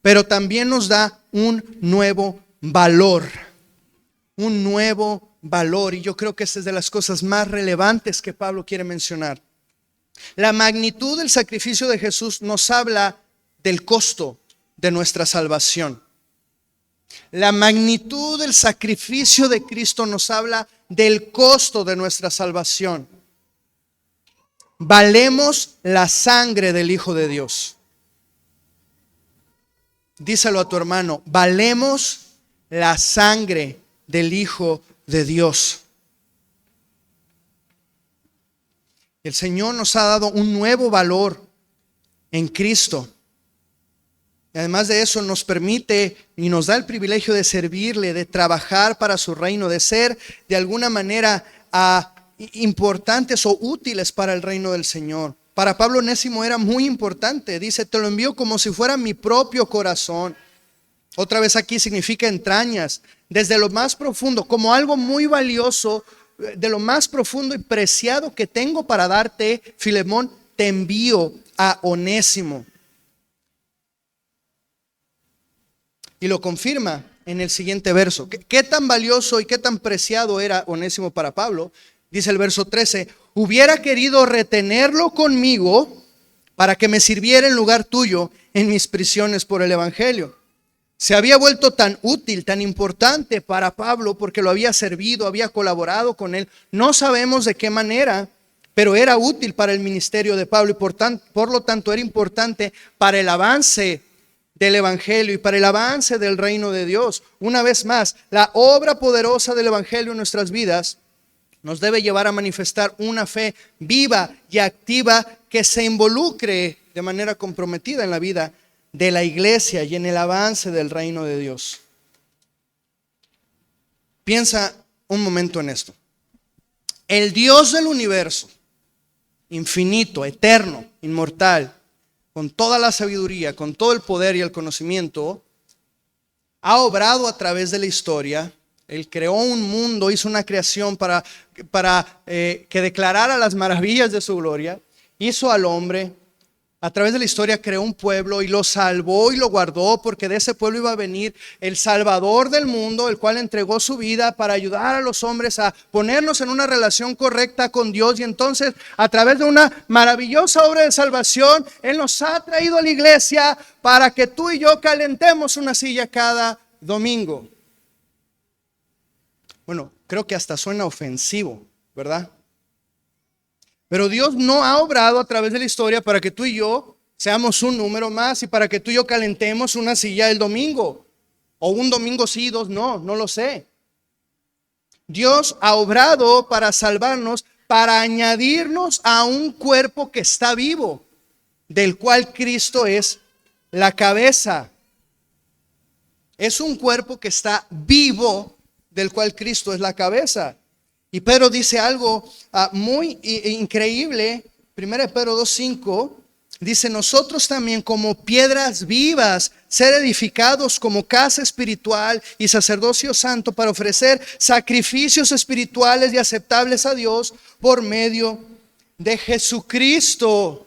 pero también nos da un nuevo valor. Un nuevo valor. Y yo creo que esta es de las cosas más relevantes que Pablo quiere mencionar. La magnitud del sacrificio de Jesús nos habla del costo de nuestra salvación. La magnitud del sacrificio de Cristo nos habla del costo de nuestra salvación. Valemos la sangre del Hijo de Dios. Díselo a tu hermano, valemos la sangre del Hijo de Dios. El Señor nos ha dado un nuevo valor en Cristo. Y además de eso nos permite y nos da el privilegio de servirle, de trabajar para su reino, de ser de alguna manera importantes o útiles para el reino del Señor. Para Pablo, Onésimo era muy importante. Dice, te lo envío como si fuera mi propio corazón. Otra vez aquí significa entrañas, desde lo más profundo, como algo muy valioso, de lo más profundo y preciado que tengo para darte, Filemón, te envío a Onésimo. Y lo confirma en el siguiente verso. ¿Qué tan valioso y qué tan preciado era Onésimo para Pablo? Dice el verso 13, hubiera querido retenerlo conmigo para que me sirviera en lugar tuyo en mis prisiones por el evangelio. Se había vuelto tan útil, tan importante para Pablo porque lo había servido, había colaborado con él. No sabemos de qué manera, pero era útil para el ministerio de Pablo y por lo tanto era importante para el avance del evangelio y para el avance del reino de Dios. Una vez más, la obra poderosa del evangelio en nuestras vidas nos debe llevar a manifestar una fe viva y activa que se involucre de manera comprometida en la vida de la iglesia y en el avance del reino de Dios. Piensa un momento en esto. El Dios del universo, infinito, eterno, inmortal, con toda la sabiduría, con todo el poder y el conocimiento, ha obrado a través de la historia. Él creó un mundo, hizo una creación para que declarara las maravillas de su gloria. Hizo al hombre. A través de la historia creó un pueblo y lo salvó y lo guardó, porque de ese pueblo iba a venir el Salvador del mundo, el cual entregó su vida para ayudar a los hombres a ponernos en una relación correcta con Dios. Y entonces, a través de una maravillosa obra de salvación, Él nos ha traído a la iglesia para que tú y yo calentemos una silla cada domingo. Bueno, creo que hasta suena ofensivo, ¿verdad? Pero Dios no ha obrado a través de la historia para que tú y yo seamos un número más y para que tú y yo calentemos una silla el domingo. O un domingo sí, dos no lo sé. Dios ha obrado para salvarnos, para añadirnos a un cuerpo que está vivo, del cual Cristo es la cabeza. Es un cuerpo que está vivo, del cual Cristo es la cabeza. Y Pedro dice algo muy increíble. 1 Pedro 2:5 dice, nosotros también como piedras vivas, ser edificados como casa espiritual y sacerdocio santo para ofrecer sacrificios espirituales y aceptables a Dios por medio de Jesucristo.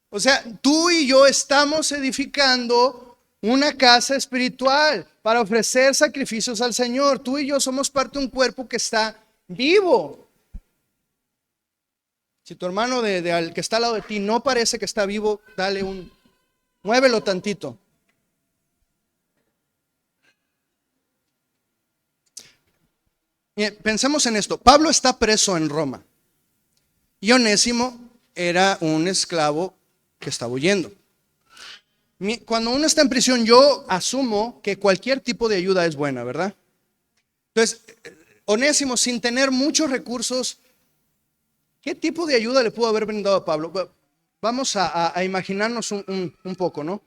O sea, tú y yo estamos edificando una casa espiritual para ofrecer sacrificios al Señor. Tú y yo somos parte de un cuerpo que está vivo. Si tu hermano al que está al lado de ti no parece que está vivo, muévelo tantito. Bien, pensemos en esto. Pablo está preso en Roma y Onésimo era un esclavo que estaba huyendo. Cuando uno está en prisión, yo asumo que cualquier tipo de ayuda es buena, ¿verdad? Entonces, Onésimo, sin tener muchos recursos, ¿qué tipo de ayuda le pudo haber brindado a Pablo? Vamos a imaginarnos un poco, ¿no?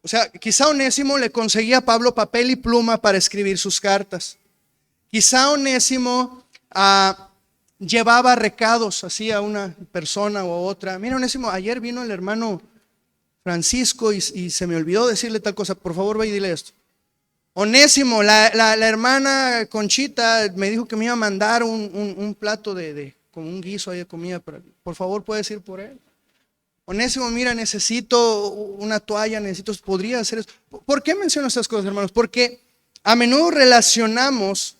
O sea, quizá Onésimo le conseguía a Pablo papel y pluma para escribir sus cartas. Quizá Onésimo llevaba recados así a una persona o a otra. Mira, Onésimo, ayer vino el hermano Francisco y se me olvidó decirle tal cosa, por favor ve y dile esto. Onésimo, la hermana Conchita me dijo que me iba a mandar un plato con un guiso ahí de comida, por favor puedes ir por él. Onésimo, mira, necesito una toalla, podría hacer eso. ¿Por qué menciono estas cosas, hermanos? Porque a menudo relacionamos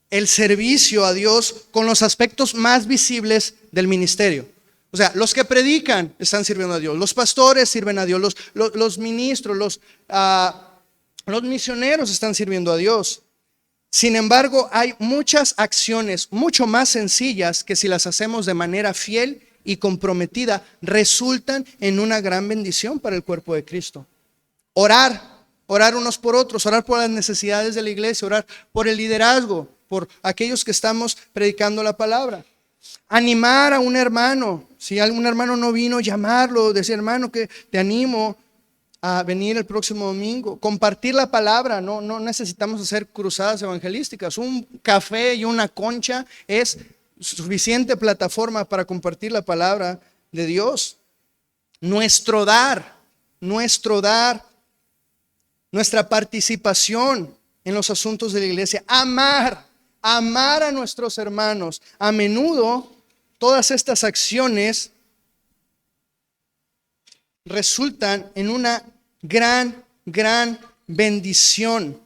el servicio a Dios con los aspectos más visibles del ministerio. O sea, los que predican están sirviendo a Dios, los pastores sirven a Dios, los ministros, los misioneros están sirviendo a Dios. Sin embargo, hay muchas acciones mucho más sencillas que si las hacemos de manera fiel y comprometida, resultan en una gran bendición para el cuerpo de Cristo. Orar Orar unos por otros, orar por las necesidades de la iglesia, orar por el liderazgo, por aquellos que estamos predicando la palabra. Animar a un hermano, si algún hermano no vino, llamarlo, decir hermano que te animo a venir el próximo domingo. Compartir la palabra, no necesitamos hacer cruzadas evangelísticas. Un café y una concha es suficiente plataforma para compartir la palabra de Dios. Nuestro dar, nuestra participación en los asuntos de la iglesia, amar a nuestros hermanos. A menudo todas estas acciones resultan en una gran bendición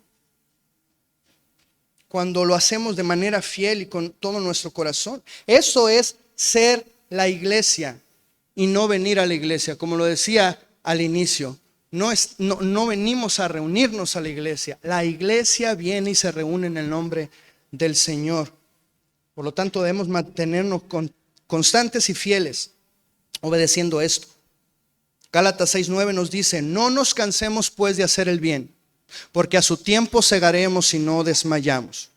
cuando lo hacemos de manera fiel y con todo nuestro corazón. Eso es ser la iglesia y no venir a la iglesia, como lo decía al inicio. No venimos a reunirnos a la iglesia. La iglesia viene y se reúne en el nombre del Señor. Por lo tanto, debemos mantenernos constantes y fieles, obedeciendo esto. Gálatas 6:9 nos dice: no nos cansemos pues de hacer el bien, porque a su tiempo segaremos y no desmayamos.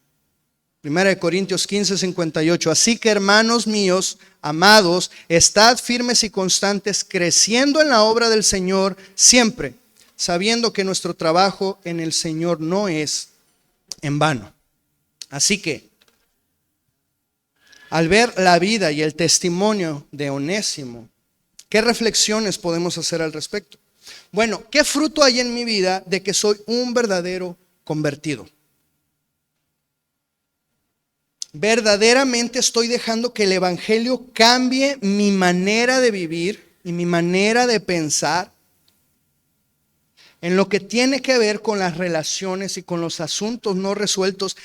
1 Corintios 15:58. Así que, hermanos míos, amados, estad firmes y constantes, creciendo en la obra del Señor siempre, sabiendo que nuestro trabajo en el Señor no es en vano. Así que, al ver la vida y el testimonio de Onésimo, ¿qué reflexiones podemos hacer al respecto? Bueno, ¿qué fruto hay en mi vida de que soy un verdadero convertido? ¿Verdaderamente estoy dejando que el evangelio cambie mi manera de vivir y mi manera de pensar en lo que tiene que ver con las relaciones y con los asuntos no resueltos?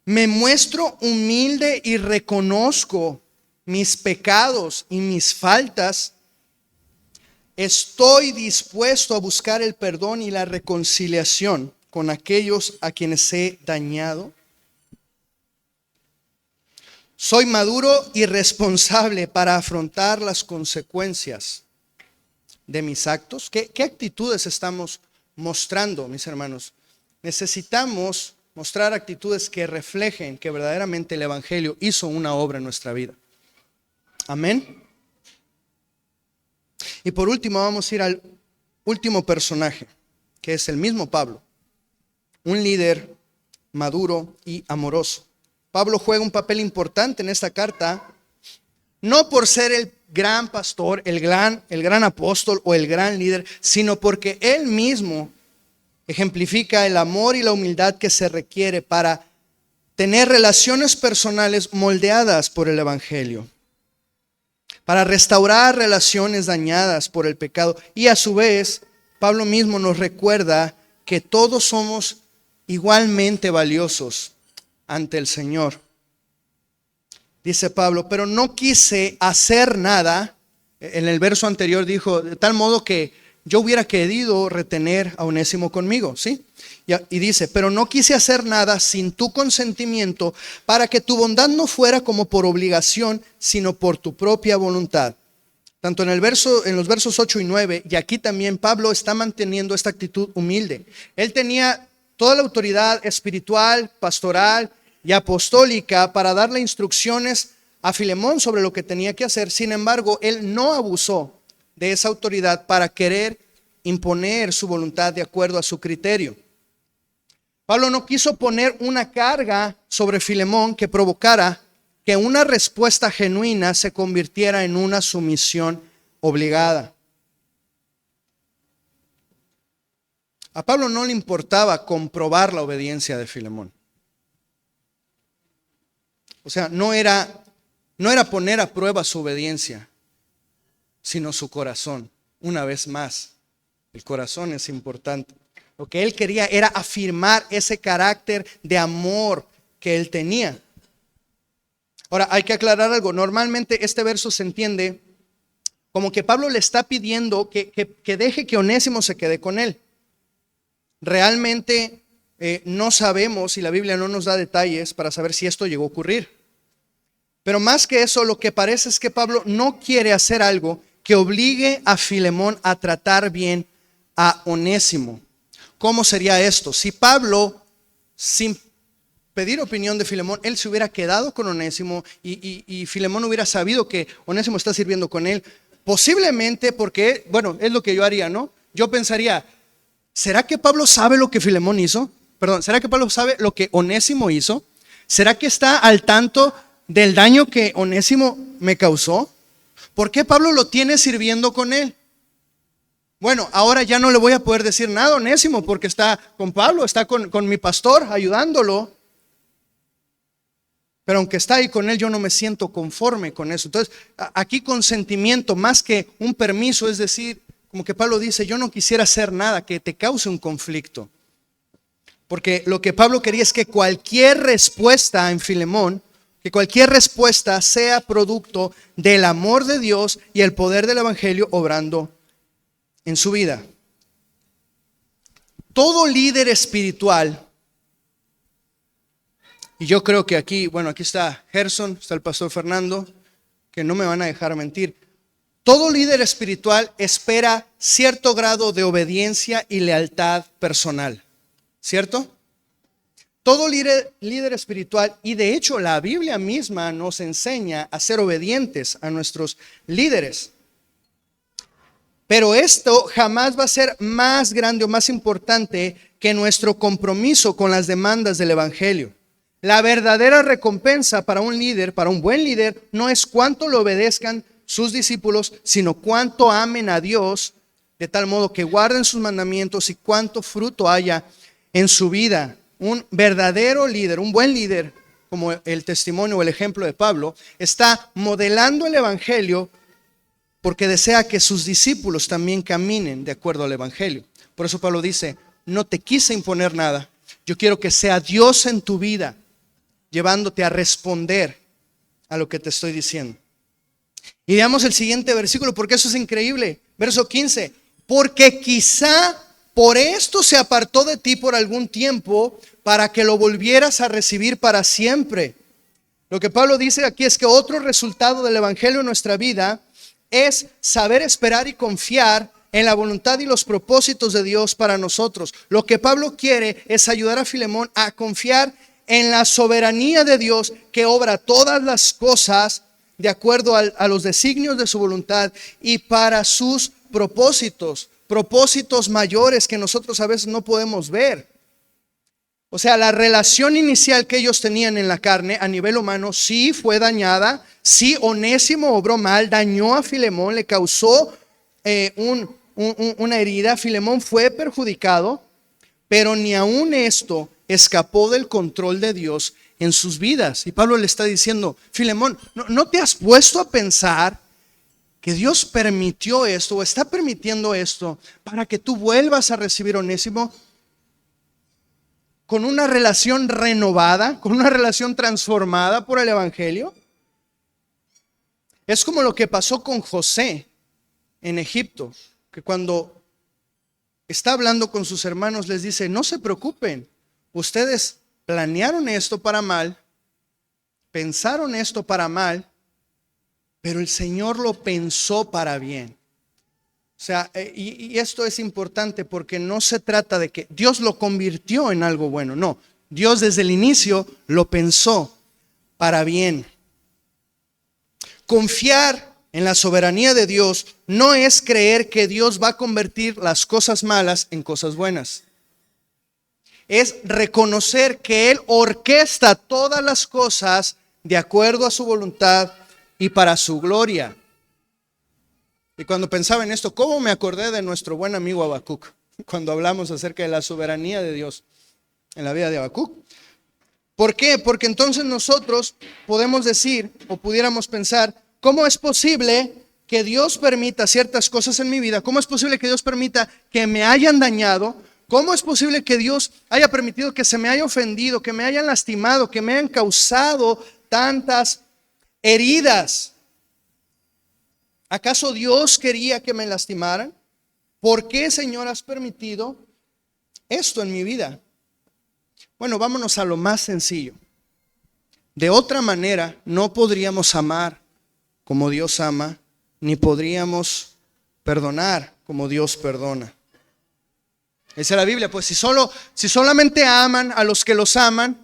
¿Me muestro humilde y reconozco mis pecados y mis faltas? ¿Estoy dispuesto a buscar el perdón y la reconciliación con aquellos a quienes he dañado? ¿Soy maduro y responsable para afrontar las consecuencias de mis actos? ¿Qué actitudes estamos mostrando, mis hermanos? Necesitamos mostrar actitudes que reflejen que verdaderamente el evangelio hizo una obra en nuestra vida. Amén. Y por último vamos a ir al último personaje, que es el mismo Pablo, un líder maduro y amoroso. Pablo juega un papel importante en esta carta, no por ser el gran pastor, el gran apóstol o el gran líder, sino porque él mismo ejemplifica el amor y la humildad que se requiere para tener relaciones personales moldeadas por el evangelio, para restaurar relaciones dañadas por el pecado. Y a su vez, Pablo mismo nos recuerda que todos somos igualmente valiosos ante el Señor. Dice Pablo: pero no quise hacer nada. En el verso anterior dijo, de tal modo que yo hubiera querido retener a Onésimo conmigo, ¿sí? Y dice, pero no quise hacer nada sin tu consentimiento, para que tu bondad no fuera como por obligación, sino por tu propia voluntad. Tanto en los versos 8 y 9, y aquí también Pablo está manteniendo esta actitud humilde. Él tenía toda la autoridad espiritual, pastoral y apostólica para darle instrucciones a Filemón sobre lo que tenía que hacer. Sin embargo, él no abusó de esa autoridad para querer imponer su voluntad de acuerdo a su criterio. Pablo no quiso poner una carga sobre Filemón que provocara que una respuesta genuina se convirtiera en una sumisión obligada. A Pablo no le importaba comprobar la obediencia de Filemón. O sea, no era poner a prueba su obediencia, sino su corazón. Una vez más, el corazón es importante. Lo que él quería era afirmar ese carácter de amor que él tenía. Ahora, hay que aclarar algo. Normalmente este verso se entiende como que Pablo le está pidiendo que deje que Onésimo se quede con él. Realmente no sabemos, y la Biblia no nos da detalles para saber si esto llegó a ocurrir. Pero más que eso, lo que parece es que Pablo no quiere hacer algo que obligue a Filemón a tratar bien a Onésimo. ¿cómo sería esto? Si Pablo, sin pedir opinión de Filemón, él se hubiera quedado con Onésimo y Filemón hubiera sabido que Onésimo está sirviendo con él, posiblemente porque, bueno, es lo que yo haría, ¿no? Yo pensaría, ¿será que Pablo sabe lo que Filemón hizo? Perdón, ¿será que Pablo sabe lo que Onésimo hizo? ¿Será que está al tanto del daño que Onésimo me causó? ¿Por qué Pablo lo tiene sirviendo con él? Bueno, ahora ya no le voy a poder decir nada a Onésimo porque está con Pablo, está con mi pastor ayudándolo. Pero aunque está ahí con él, yo no me siento conforme con eso. Entonces, aquí consentimiento más que un permiso, es decir, como que Pablo dice, yo no quisiera hacer nada que te cause un conflicto. Porque lo que Pablo quería es que cualquier respuesta en Filemón, que cualquier respuesta sea producto del amor de Dios y el poder del evangelio obrando en su vida. Todo líder espiritual, y yo creo que aquí, bueno, aquí está Gerson, está el pastor Fernando, que no me van a dejar mentir. Todo líder espiritual espera cierto grado de obediencia y lealtad personal, ¿cierto? Todo líder espiritual, y de hecho la Biblia misma nos enseña a ser obedientes a nuestros líderes. Pero esto jamás va a ser más grande o más importante que nuestro compromiso con las demandas del evangelio. La verdadera recompensa para un líder, para un buen líder, no es cuánto le obedezcan sus discípulos, sino cuánto amen a Dios, de tal modo que guarden sus mandamientos y cuánto fruto haya en su vida. Un verdadero líder, un buen líder, como el testimonio o el ejemplo de Pablo, está modelando el evangelio porque desea que sus discípulos también caminen de acuerdo al evangelio. Por eso Pablo dice, no te quise imponer nada, yo quiero que sea Dios en tu vida, llevándote a responder a lo que te estoy diciendo. Y veamos el siguiente versículo, porque eso es increíble. Verso 15, porque quizá por esto se apartó de ti por algún tiempo, para que lo volvieras a recibir para siempre. Lo que Pablo dice aquí es que otro resultado del evangelio en nuestra vida es saber esperar y confiar en la voluntad y los propósitos de Dios para nosotros. Lo que Pablo quiere es ayudar a Filemón a confiar en la soberanía de Dios que obra todas las cosas de acuerdo a los designios de su voluntad y para sus propósitos mayores que nosotros a veces no podemos ver. O sea, la relación inicial que ellos tenían en la carne a nivel humano sí fue dañada, sí Onésimo obró mal, dañó a Filemón, le causó una herida, Filemón fue perjudicado, pero ni aun esto escapó del control de Dios en sus vidas. Y Pablo le está diciendo, Filemón, ¿no te has puesto a pensar que Dios permitió esto o está permitiendo esto para que tú vuelvas a recibir a Onésimo con una relación renovada, con una relación transformada por el evangelio? Es como lo que pasó con José en Egipto, que cuando está hablando con sus hermanos les dice, no se preocupen, ustedes planearon esto para mal, pensaron esto para mal, pero el Señor lo pensó para bien. O sea, y esto es importante porque no se trata de que Dios lo convirtió en algo bueno, no. Dios desde el inicio lo pensó para bien. Confiar en la soberanía de Dios no es creer que Dios va a convertir las cosas malas en cosas buenas. Es reconocer que Él orquesta todas las cosas de acuerdo a su voluntad y para su gloria. Y cuando pensaba en esto, ¿cómo me acordé de nuestro buen amigo Habacuc? Cuando hablamos acerca de la soberanía de Dios en la vida de Habacuc. ¿Por qué? Porque entonces nosotros podemos decir o pudiéramos pensar, ¿cómo es posible que Dios permita ciertas cosas en mi vida? ¿Cómo es posible que Dios permita que me hayan dañado? ¿Cómo es posible que Dios haya permitido que se me haya ofendido, que me hayan lastimado, que me hayan causado tantas heridas? ¿Acaso Dios quería que me lastimaran? ¿Por qué, Señor, has permitido esto en mi vida? Bueno, vámonos a lo más sencillo. De otra manera, no podríamos amar como Dios ama, ni podríamos perdonar como Dios perdona. Dice la Biblia, pues si solamente aman a los que los aman,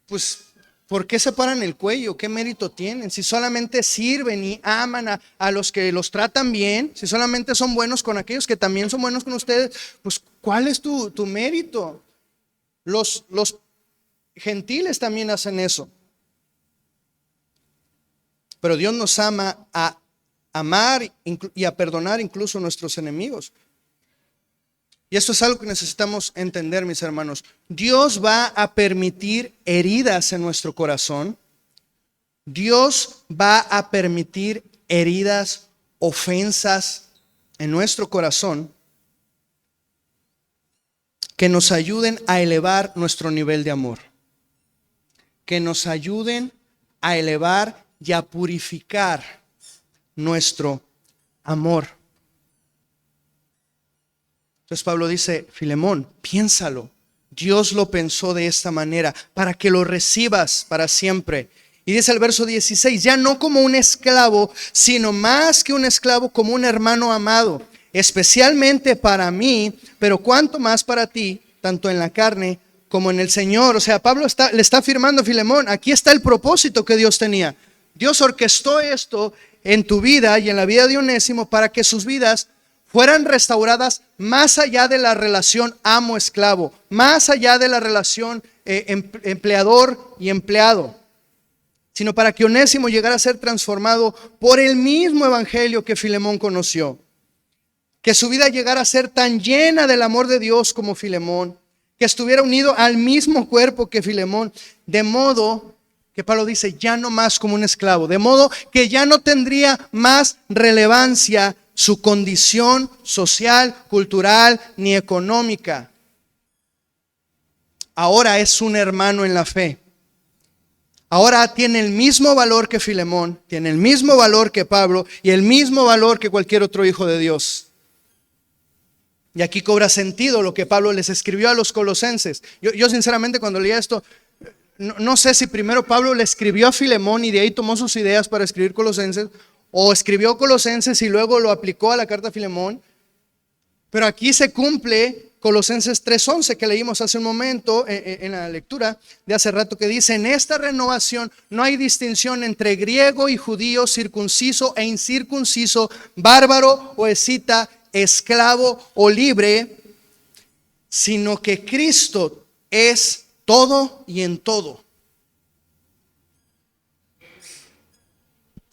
pues ¿por qué se paran el cuello? ¿Qué mérito tienen? Si solamente sirven y aman a los que los tratan bien, si solamente son buenos con aquellos que también son buenos con ustedes, pues ¿cuál es tu mérito? Los gentiles también hacen eso. Pero Dios nos ama a amar y a perdonar incluso a nuestros enemigos. Y esto es algo que necesitamos entender, mis hermanos. Dios va a permitir heridas en nuestro corazón. Dios va a permitir heridas, ofensas en nuestro corazón que nos ayuden a elevar nuestro nivel de amor. Que nos ayuden a elevar y a purificar nuestro amor. Entonces Pablo dice, Filemón, piénsalo. Dios lo pensó de esta manera para que lo recibas para siempre. Y dice el verso 16, ya no como un esclavo, sino más que un esclavo, como un hermano amado, especialmente para mí, pero cuanto más para ti, tanto en la carne como en el Señor. O sea, Pablo le está afirmando a Filemón, aquí está el propósito que Dios tenía. Dios orquestó esto en tu vida y en la vida de Onésimo para que sus vidas fueran restauradas más allá de la relación amo-esclavo, más allá de la relación empleador y empleado, sino para que Onésimo llegara a ser transformado por el mismo evangelio que Filemón conoció. Que su vida llegara a ser tan llena del amor de Dios como Filemón, que estuviera unido al mismo cuerpo que Filemón, de modo que Pablo dice, ya no más como un esclavo, de modo que ya no tendría más relevancia su condición social, cultural, ni económica. Ahora es un hermano en la fe. Ahora tiene el mismo valor que Filemón, tiene el mismo valor que Pablo y el mismo valor que cualquier otro hijo de Dios. Y aquí cobra sentido lo que Pablo les escribió a los colosenses. Yo sinceramente cuando leía esto, no sé si primero Pablo le escribió a Filemón y de ahí tomó sus ideas para escribir Colosenses, o escribió Colosenses y luego lo aplicó a la carta a Filemón. Pero aquí se cumple Colosenses 3:11 que leímos hace un momento en la lectura de hace rato, que dice, en esta renovación no hay distinción entre griego y judío, circunciso e incircunciso, bárbaro o escita, esclavo o libre, sino que Cristo es todo y en todo.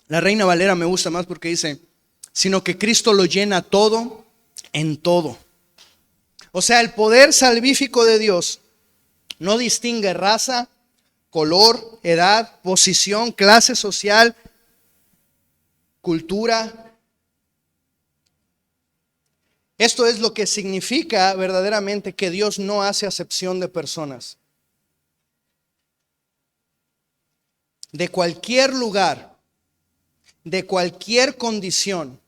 La Reina Valera me gusta más porque dice, sino que Cristo lo llena todo en todo. O sea, el poder salvífico de Dios no distingue raza, color, edad, posición, clase social, cultura. Esto es lo que significa verdaderamente que Dios no hace acepción de personas. De cualquier lugar, de cualquier condición,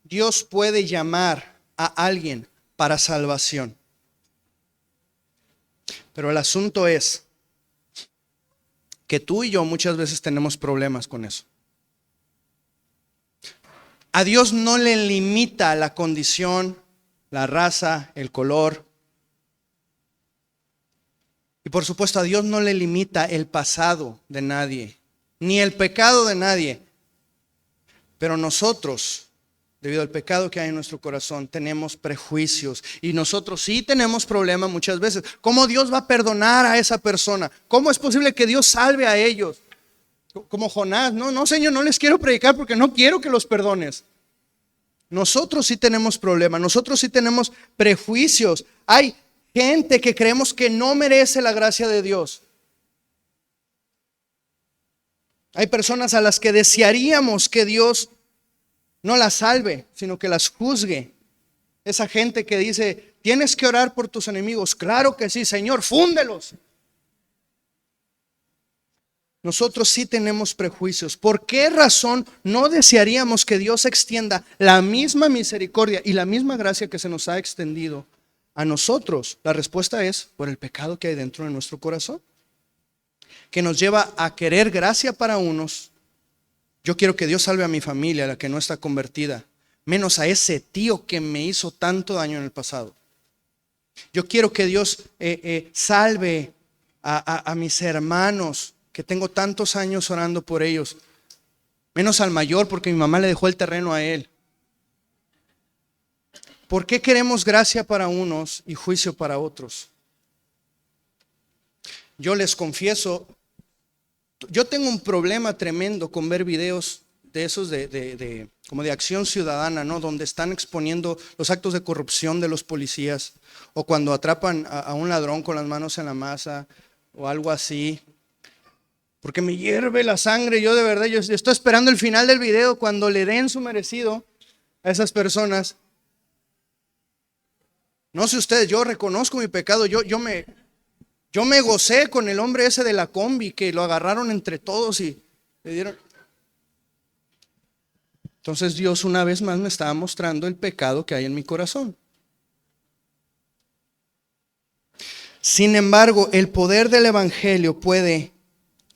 Dios puede llamar a alguien para salvación. Pero el asunto es que tú y yo muchas veces tenemos problemas con eso. A Dios no le limita la condición, la raza, el color. Y por supuesto a Dios no le limita el pasado de nadie, ni el pecado de nadie. Pero nosotros, debido al pecado que hay en nuestro corazón, tenemos prejuicios y nosotros sí tenemos problemas muchas veces. ¿Cómo Dios va a perdonar a esa persona? ¿Cómo es posible que Dios salve a ellos? Como Jonás, no Señor, no les quiero predicar porque no quiero que los perdones. Nosotros sí tenemos problemas, nosotros sí tenemos prejuicios. Hay gente que creemos que no merece la gracia de Dios. Hay personas a las que desearíamos que Dios no las salve, sino que las juzgue. Esa gente que dice, tienes que orar por tus enemigos. Claro que sí, Señor, fúndelos. Nosotros sí tenemos prejuicios. ¿Por qué razón no desearíamos que Dios extienda la misma misericordia y la misma gracia que se nos ha extendido a nosotros? La respuesta es por el pecado que hay dentro de nuestro corazón, que nos lleva a querer gracia para unos. Yo quiero que Dios salve a mi familia, la que no está convertida, menos a ese tío que me hizo tanto daño en el pasado. Yo quiero que Dios salve a mis hermanos, que tengo tantos años orando por ellos. Menos al mayor, porque mi mamá le dejó el terreno a él. ¿Por qué queremos gracia para unos y juicio para otros? Yo les confieso, yo tengo un problema tremendo con ver videos de esos como de acción ciudadana, ¿no? Donde están exponiendo los actos de corrupción de los policías, o cuando atrapan a un ladrón con las manos en la masa o algo así. Porque me hierve la sangre. Yo de verdad, yo estoy esperando el final del video cuando le den su merecido a esas personas. No sé ustedes, yo reconozco mi pecado. Yo me gocé con el hombre ese de la combi, que lo agarraron entre todos y le dieron. Entonces Dios una vez más me estaba mostrando el pecado que hay en mi corazón. Sin embargo, el poder del evangelio puede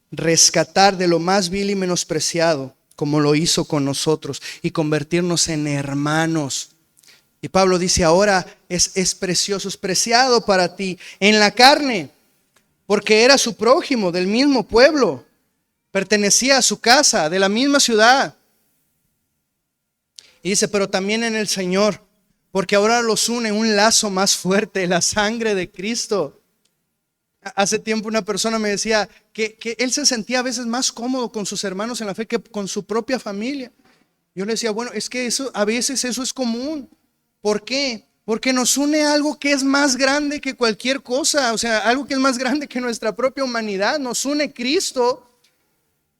rescatar de lo más vil y menospreciado, como lo hizo con nosotros, y convertirnos en hermanos. Y Pablo dice, ahora es precioso, es preciado para ti en la carne, porque era su prójimo del mismo pueblo, pertenecía a su casa, de la misma ciudad. Y dice, pero también en el Señor, porque ahora los une un lazo más fuerte, la sangre de Cristo. Hace tiempo una persona me decía que él se sentía a veces más cómodo con sus hermanos en la fe que con su propia familia. Yo le decía, bueno, es que a veces eso es común. ¿Por qué? Porque nos une algo que es más grande que cualquier cosa, o sea, algo que es más grande que nuestra propia humanidad. Nos une Cristo.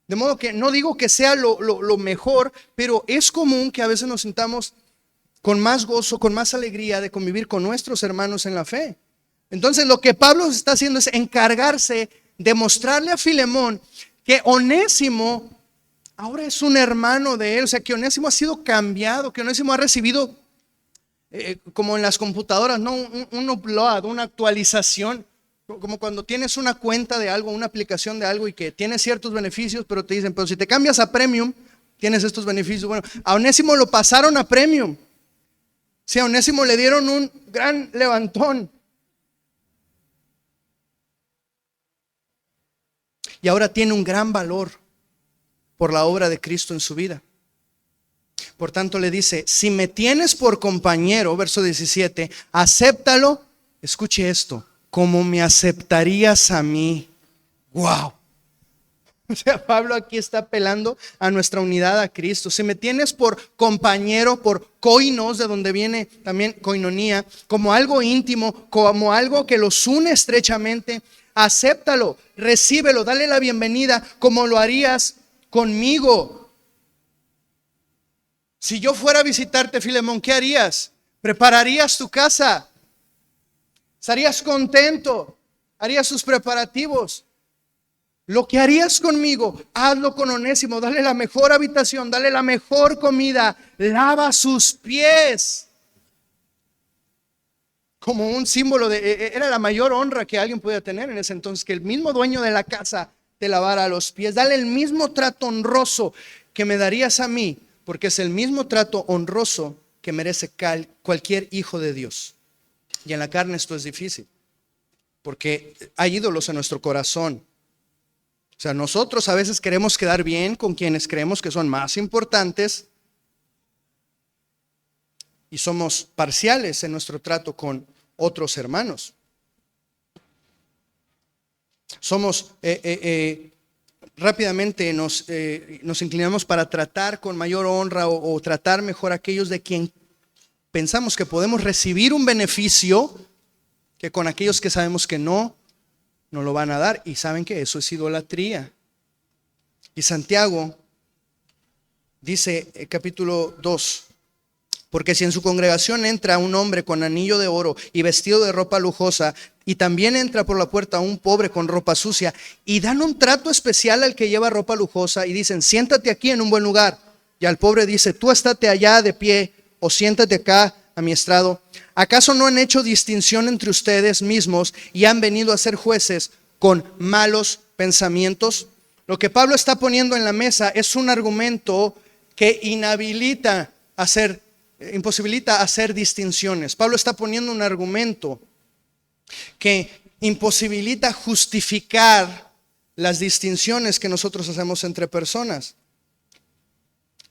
De modo que no digo que sea lo mejor, pero es común que a veces nos sintamos con más gozo, con más alegría de convivir con nuestros hermanos en la fe. Entonces lo que Pablo está haciendo es encargarse de mostrarle a Filemón que Onésimo ahora es un hermano de él. O sea, que Onésimo ha sido cambiado, que Onésimo ha recibido, como en las computadoras, ¿no? Un upload, una actualización. Como cuando tienes una cuenta de algo, una aplicación de algo y que tiene ciertos beneficios, pero te dicen, pero si te cambias a Premium, tienes estos beneficios. Bueno, a Onésimo lo pasaron a Premium. Sí, a Onésimo le dieron un gran levantón. Y ahora tiene un gran valor por la obra de Cristo en su vida. Por tanto le dice, si me tienes por compañero, verso 17, acéptalo, escuche esto, como me aceptarías a mí. Wow. O sea, Pablo aquí está apelando a nuestra unidad a Cristo. Si me tienes por compañero, por koinos, de donde viene también koinonía, como algo íntimo, como algo que los une estrechamente, acéptalo, recíbelo, dale la bienvenida como lo harías conmigo. Si yo fuera a visitarte, Filemón, ¿qué harías? ¿Prepararías tu casa? ¿Estarías contento? ¿Harías sus preparativos? Lo que harías conmigo, hazlo con Onésimo. Dale la mejor habitación, dale la mejor comida, lava sus pies. Como un símbolo era la mayor honra que alguien podía tener en ese entonces, que el mismo dueño de la casa te lavara los pies. Dale el mismo trato honroso que me darías a mí, porque es el mismo trato honroso que merece cualquier hijo de Dios. Y en la carne esto es difícil, porque hay ídolos en nuestro corazón. O sea, nosotros a veces queremos quedar bien con quienes creemos que son más importantes y somos parciales en nuestro trato con otros hermanos. Somos, rápidamente nos inclinamos para tratar con mayor honra o tratar mejor a aquellos de quien pensamos que podemos recibir un beneficio, que con aquellos que sabemos que no lo van a dar. Y saben que eso es idolatría. Y Santiago dice, capítulo 2, porque si en su congregación entra un hombre con anillo de oro y vestido de ropa lujosa, y también entra por la puerta un pobre con ropa sucia, y dan un trato especial al que lleva ropa lujosa y dicen, siéntate aquí en un buen lugar, y al pobre dice, tú estate allá de pie, o siéntate acá a mi estrado, ¿acaso no han hecho distinción entre ustedes mismos y han venido a ser jueces con malos pensamientos? Lo que Pablo está poniendo en la mesa es un argumento que imposibilita hacer distinciones. Pablo está poniendo un argumento que imposibilita justificar las distinciones que nosotros hacemos entre personas.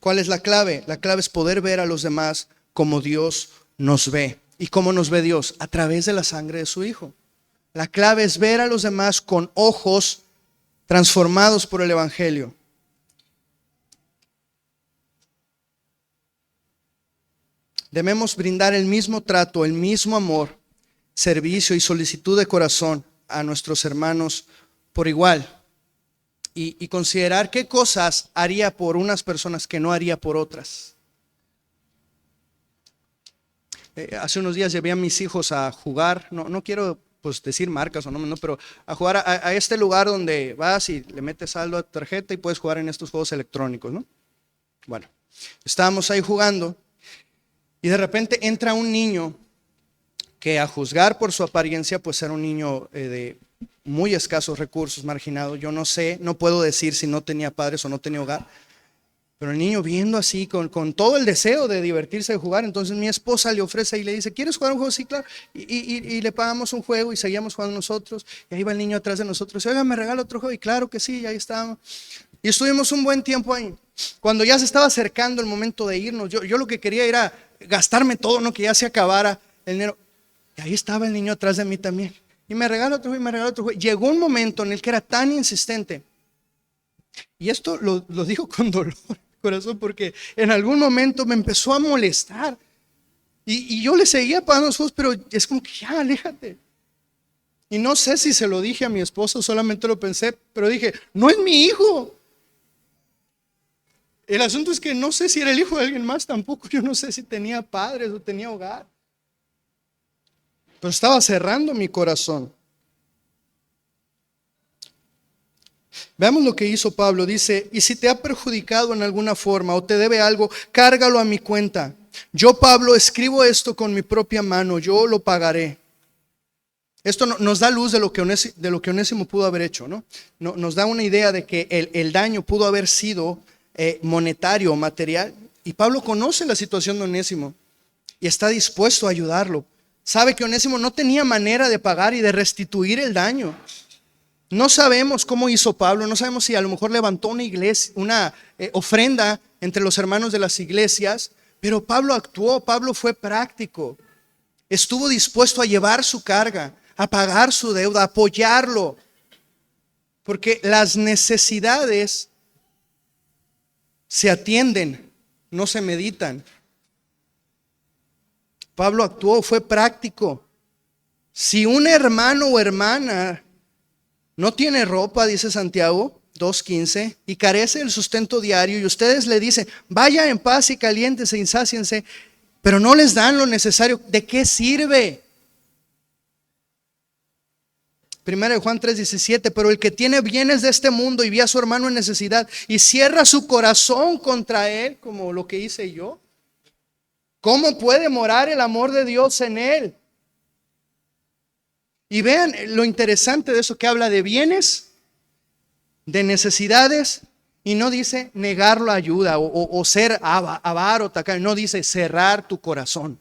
¿Cuál es la clave? La clave es poder ver a los demás como Dios nos ve. ¿Y cómo nos ve Dios? A través de la sangre de su Hijo. La clave es ver a los demás con ojos transformados por el Evangelio. Debemos brindar el mismo trato, el mismo amor, servicio y solicitud de corazón a nuestros hermanos por igual. Y considerar qué cosas haría por unas personas que no haría por otras. Hace unos días llevé a mis hijos a jugar, no quiero pues decir marcas o no, pero a jugar a este lugar donde vas y le metes saldo a tu tarjeta y puedes jugar en estos juegos electrónicos, ¿no? Bueno, estábamos ahí jugando y de repente entra un niño que, a juzgar por su apariencia, pues era un niño de muy escasos recursos, marginado. Yo no sé, no puedo decir si no tenía padres o no tenía hogar, pero el niño viendo así, con todo el deseo de divertirse, de jugar. Entonces mi esposa le ofrece y le dice: ¿quieres jugar un juego? Sí, claro. Y le pagamos un juego y seguíamos jugando nosotros. Y ahí va el niño atrás de nosotros: oiga, ¿me regala otro juego? Y claro que sí, y ahí estábamos. Y estuvimos un buen tiempo ahí. Cuando ya se estaba acercando el momento de irnos, yo lo que quería era gastarme todo, no que ya se acabara el dinero. Y ahí estaba el niño atrás de mí también. Y me regaló otro juego, y me regaló otro juego. Llegó un momento en el que era tan insistente. Y esto lo digo con dolor en el corazón, porque en algún momento me empezó a molestar. Y yo le seguía pagando los juegos, pero es como que ya, aléjate. Y no sé si se lo dije a mi esposo, solamente lo pensé, pero dije: no es mi hijo. El asunto es que no sé si era el hijo de alguien más tampoco. Yo no sé si tenía padres o tenía hogar. Pero estaba cerrando mi corazón. Veamos lo que hizo Pablo. Dice: y si te ha perjudicado en alguna forma o te debe algo, cárgalo a mi cuenta. Yo, Pablo, escribo esto con mi propia mano, yo lo pagaré. Esto nos da luz de lo que Onésimo pudo haber hecho, ¿no? Nos da una idea de que el daño pudo haber sido monetario o material. Y Pablo conoce la situación de Onésimo y está dispuesto a ayudarlo. Sabe que Onésimo no tenía manera de pagar y de restituir el daño. No sabemos cómo hizo Pablo, no sabemos si a lo mejor levantó una iglesia, una ofrenda entre los hermanos de las iglesias, pero Pablo actuó, Pablo fue práctico. Estuvo dispuesto a llevar su carga, a pagar su deuda, a apoyarlo, porque las necesidades se atienden, no se meditan. Pablo actuó, fue práctico. Si un hermano o hermana no tiene ropa, dice Santiago 2:15, y carece del sustento diario, y ustedes le dicen: vaya en paz y caliéntese y sáciense, pero no les dan lo necesario, ¿de qué sirve? Primera de Juan 3:17, pero el que tiene bienes de este mundo y ve a su hermano en necesidad y cierra su corazón contra él, como lo que hice yo, ¿cómo puede morar el amor de Dios en él? Y vean lo interesante de eso, que habla de bienes, de necesidades, y no dice negar la ayuda o ser avaro, tacaño. No, dice cerrar tu corazón.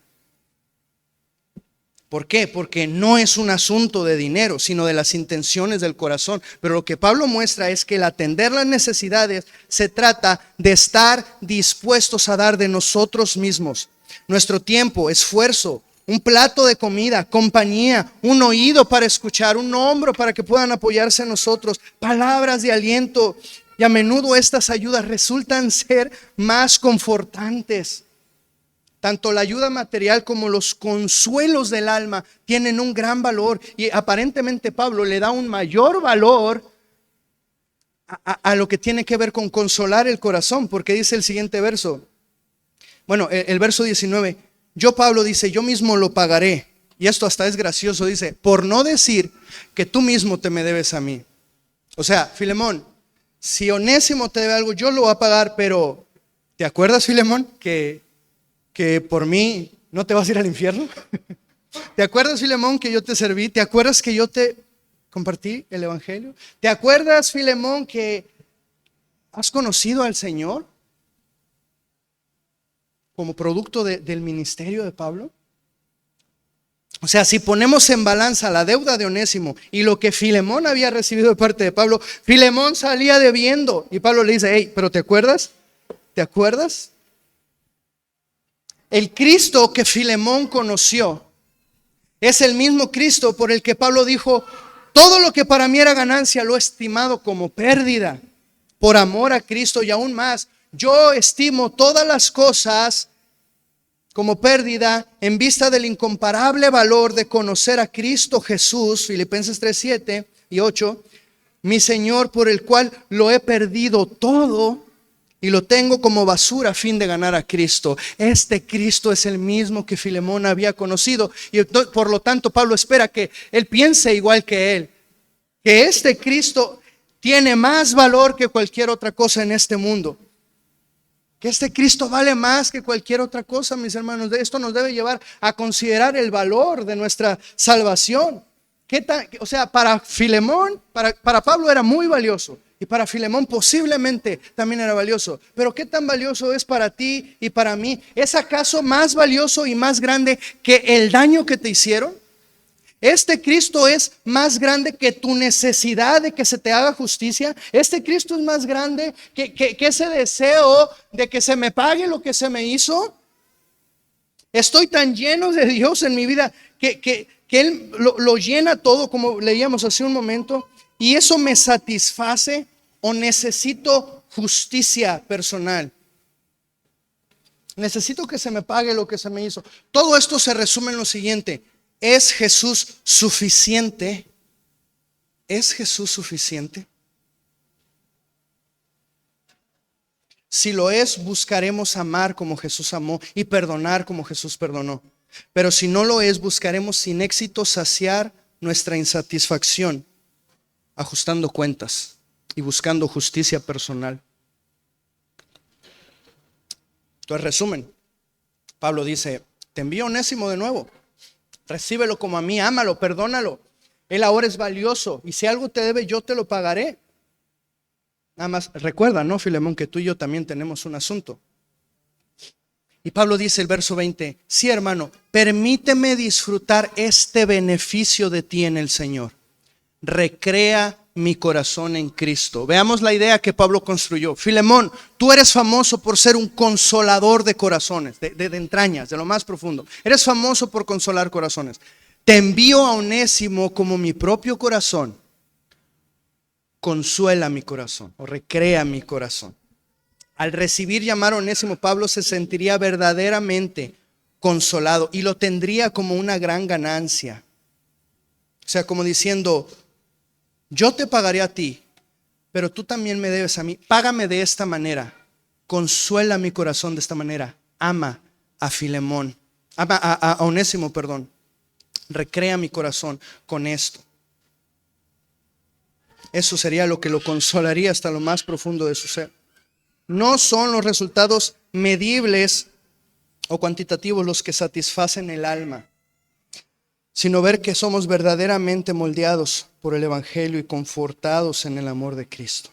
¿Por qué? Porque no es un asunto de dinero, sino de las intenciones del corazón. Pero lo que Pablo muestra es que el atender las necesidades se trata de estar dispuestos a dar de nosotros mismos, nuestro tiempo, esfuerzo, un plato de comida, compañía, un oído para escuchar, un hombro para que puedan apoyarse en nosotros, palabras de aliento. Y a menudo estas ayudas resultan ser más confortantes. Tanto la ayuda material como los consuelos del alma tienen un gran valor. Y aparentemente Pablo le da un mayor valor a lo que tiene que ver con consolar el corazón, porque dice el siguiente verso. Bueno, el verso 19. Yo, Pablo, dice: yo mismo lo pagaré. Y esto hasta es gracioso, dice: por no decir que tú mismo te me debes a mí. O sea, Filemón, si Onésimo te debe algo, yo lo voy a pagar, pero ¿te acuerdas, Filemón, que por mí no te vas a ir al infierno? ¿Te acuerdas, Filemón, que yo te serví? ¿Te acuerdas que yo te compartí el evangelio? ¿Te acuerdas, Filemón, que has conocido al Señor como producto del ministerio de Pablo? O sea, si ponemos en balanza la deuda de Onésimo y lo que Filemón había recibido de parte de Pablo, Filemón salía debiendo. Y Pablo le dice, hey, ¿pero te acuerdas? ¿Te acuerdas? El Cristo que Filemón conoció es el mismo Cristo por el que Pablo dijo, todo lo que para mí era ganancia lo he estimado como pérdida por amor a Cristo, y aún más, yo estimo todas las cosas como pérdida en vista del incomparable valor de conocer a Cristo Jesús, Filipenses 3:7 y 8, mi Señor, por el cual lo he perdido todo y lo tengo como basura a fin de ganar a Cristo. Este Cristo es el mismo que Filemón había conocido, y por lo tanto Pablo espera que él piense igual que él, que este Cristo tiene más valor que cualquier otra cosa en este mundo. Que este Cristo vale más que cualquier otra cosa, mis hermanos. Esto nos debe llevar a considerar el valor de nuestra salvación. O sea, para Filemón, para Pablo era muy valioso. Y para Filemón posiblemente también era valioso. Pero ¿qué tan valioso es para ti y para mí? ¿Es acaso más valioso y más grande que el daño que te hicieron? Este Cristo es más grande que tu necesidad de que se te haga justicia. Este Cristo es más grande que ese deseo de que se me pague lo que se me hizo. Estoy tan lleno de Dios en mi vida que Él lo llena todo, como leíamos hace un momento, y eso me satisface. ¿O necesito justicia personal? Necesito que se me pague lo que se me hizo. Todo esto se resume en lo siguiente: ¿es Jesús suficiente? ¿Es Jesús suficiente? Si lo es, buscaremos amar como Jesús amó y perdonar como Jesús perdonó. Pero si no lo es, buscaremos sin éxito saciar nuestra insatisfacción, ajustando cuentas y buscando justicia personal. Entonces, resumen, Pablo dice, te envío a Onésimo de nuevo. Recíbelo como a mí, ámalo, perdónalo. Él ahora es valioso, y si algo te debe, yo te lo pagaré. Nada más recuerda, ¿no, Filemón, que tú y yo también tenemos un asunto? Y Pablo dice el verso 20, sí, hermano, permíteme disfrutar este beneficio de ti en el Señor. Recrea mi corazón en Cristo. Veamos la idea que Pablo construyó. Filemón, tú eres famoso por ser un consolador de corazones, de entrañas, de lo más profundo. Eres famoso por consolar corazones. Te envío a Onésimo como mi propio corazón. Consuela mi corazón o recrea mi corazón. Al recibir llamar a Onésimo, Pablo se sentiría verdaderamente consolado y lo tendría como una gran ganancia. O sea, como diciendo, yo te pagaré a ti, pero tú también me debes a mí. Págame de esta manera. Consuela mi corazón de esta manera. Ama a Filemón. Ama a Onésimo, perdón. Recrea mi corazón con esto. Eso sería lo que lo consolaría hasta lo más profundo de su ser. No son los resultados medibles o cuantitativos los que satisfacen el alma, sino ver que somos verdaderamente moldeados por el Evangelio y confortados en el amor de Cristo.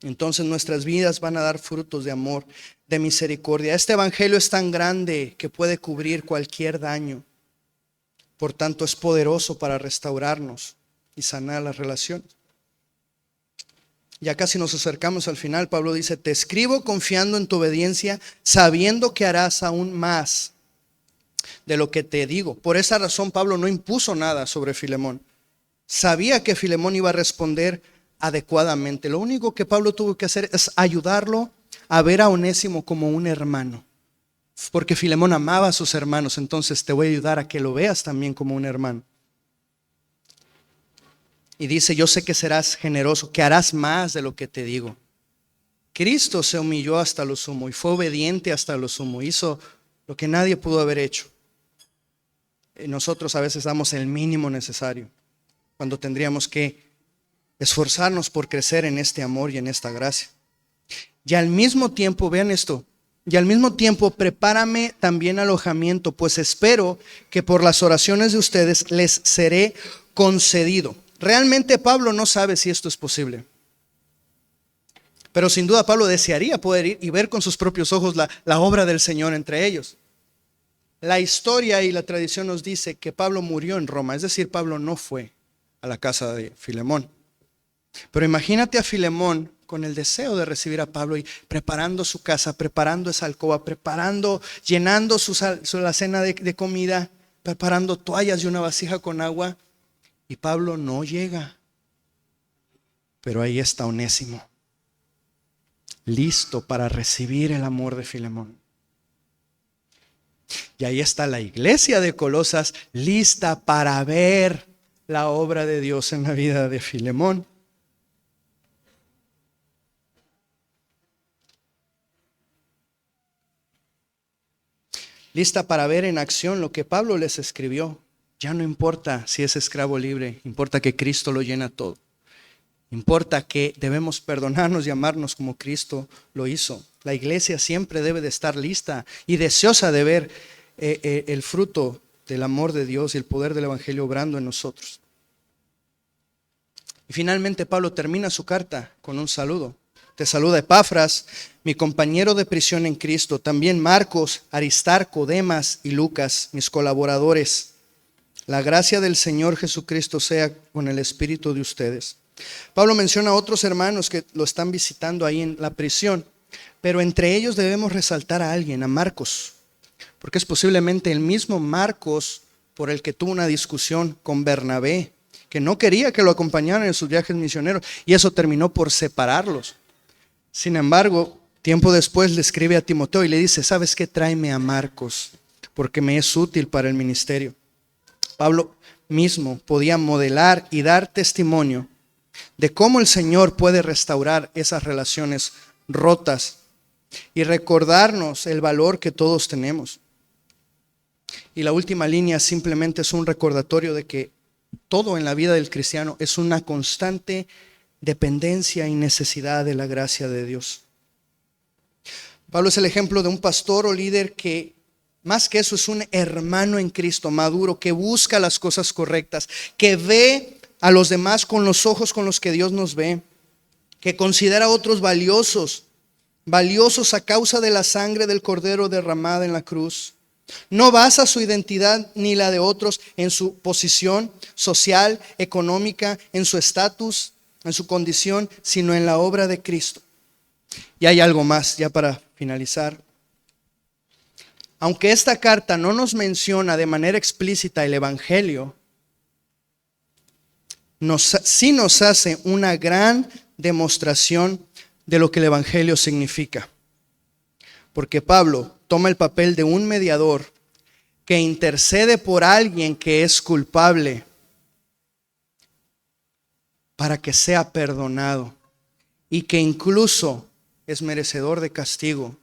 Entonces nuestras vidas van a dar frutos de amor, de misericordia. Este Evangelio es tan grande que puede cubrir cualquier daño. Por tanto, es poderoso para restaurarnos y sanar las relaciones. Ya casi nos acercamos al final. Pablo dice, te escribo confiando en tu obediencia, sabiendo que harás aún más de lo que te digo. Por esa razón Pablo no impuso nada sobre Filemón. Sabía que Filemón iba a responder adecuadamente. Lo único que Pablo tuvo que hacer es ayudarlo a ver a Onésimo como un hermano. Porque Filemón amaba a sus hermanos, entonces te voy a ayudar a que lo veas también como un hermano. Y dice, yo sé que serás generoso, que harás más de lo que te digo. Cristo se humilló hasta lo sumo y fue obediente hasta lo sumo. Hizo lo que nadie pudo haber hecho. Y nosotros a veces damos el mínimo necesario, cuando tendríamos que esforzarnos por crecer en este amor y en esta gracia. Y al mismo tiempo, vean esto, y al mismo tiempo prepárame también alojamiento, pues espero que por las oraciones de ustedes les seré concedido. Realmente Pablo no sabe si esto es posible, pero sin duda Pablo desearía poder ir y ver con sus propios ojos la obra del Señor entre ellos. La historia y la tradición nos dice que Pablo murió en Roma, es decir, Pablo no fue a la casa de Filemón. Pero imagínate a Filemón con el deseo de recibir a Pablo y preparando su casa, preparando esa alcoba, llenando la alacena de comida, preparando toallas y una vasija con agua. Y Pablo no llega. Pero ahí está Onésimo, listo para recibir el amor de Filemón. Y ahí está la iglesia de Colosas, lista para ver la obra de Dios en la vida de Filemón. Lista para ver en acción lo que Pablo les escribió. Ya no importa si es esclavo libre, importa que Cristo lo llena todo. Importa que debemos perdonarnos y amarnos como Cristo lo hizo. La iglesia siempre debe de estar lista y deseosa de ver el fruto del amor de Dios y el poder del evangelio obrando en nosotros. Y finalmente Pablo termina su carta con un saludo. Te saluda Epafras, mi compañero de prisión en Cristo, también Marcos, Aristarco, Demas y Lucas, mis colaboradores. La gracia del Señor Jesucristo sea con el espíritu de ustedes. Pablo menciona a otros hermanos que lo están visitando ahí en la prisión, pero entre ellos debemos resaltar a alguien, a Marcos, porque es posiblemente el mismo Marcos por el que tuvo una discusión con Bernabé, que no quería que lo acompañaran en sus viajes misioneros, y eso terminó por separarlos. Sin embargo, tiempo después le escribe a Timoteo y le dice: ¿sabes qué? Tráeme a Marcos, porque me es útil para el ministerio. Pablo mismo podía modelar y dar testimonio de cómo el Señor puede restaurar esas relaciones rotas y recordarnos el valor que todos tenemos. Y la última línea simplemente es un recordatorio de que todo en la vida del cristiano es una constante dependencia y necesidad de la gracia de Dios. Pablo es el ejemplo de un pastor o líder que, más que eso, es un hermano en Cristo maduro, que busca las cosas correctas, que ve a los demás con los ojos con los que Dios nos ve, que considera a otros valiosos a causa de la sangre del Cordero derramada en la cruz. No basa su identidad ni la de otros en su posición social, económica, en su estatus, en su condición, sino en la obra de Cristo. Y hay algo más, ya para finalizar. Aunque esta carta no nos menciona de manera explícita el Evangelio, sí nos hace una gran demostración de lo que el Evangelio significa. Porque Pablo toma el papel de un mediador que intercede por alguien que es culpable para que sea perdonado y que incluso es merecedor de castigo,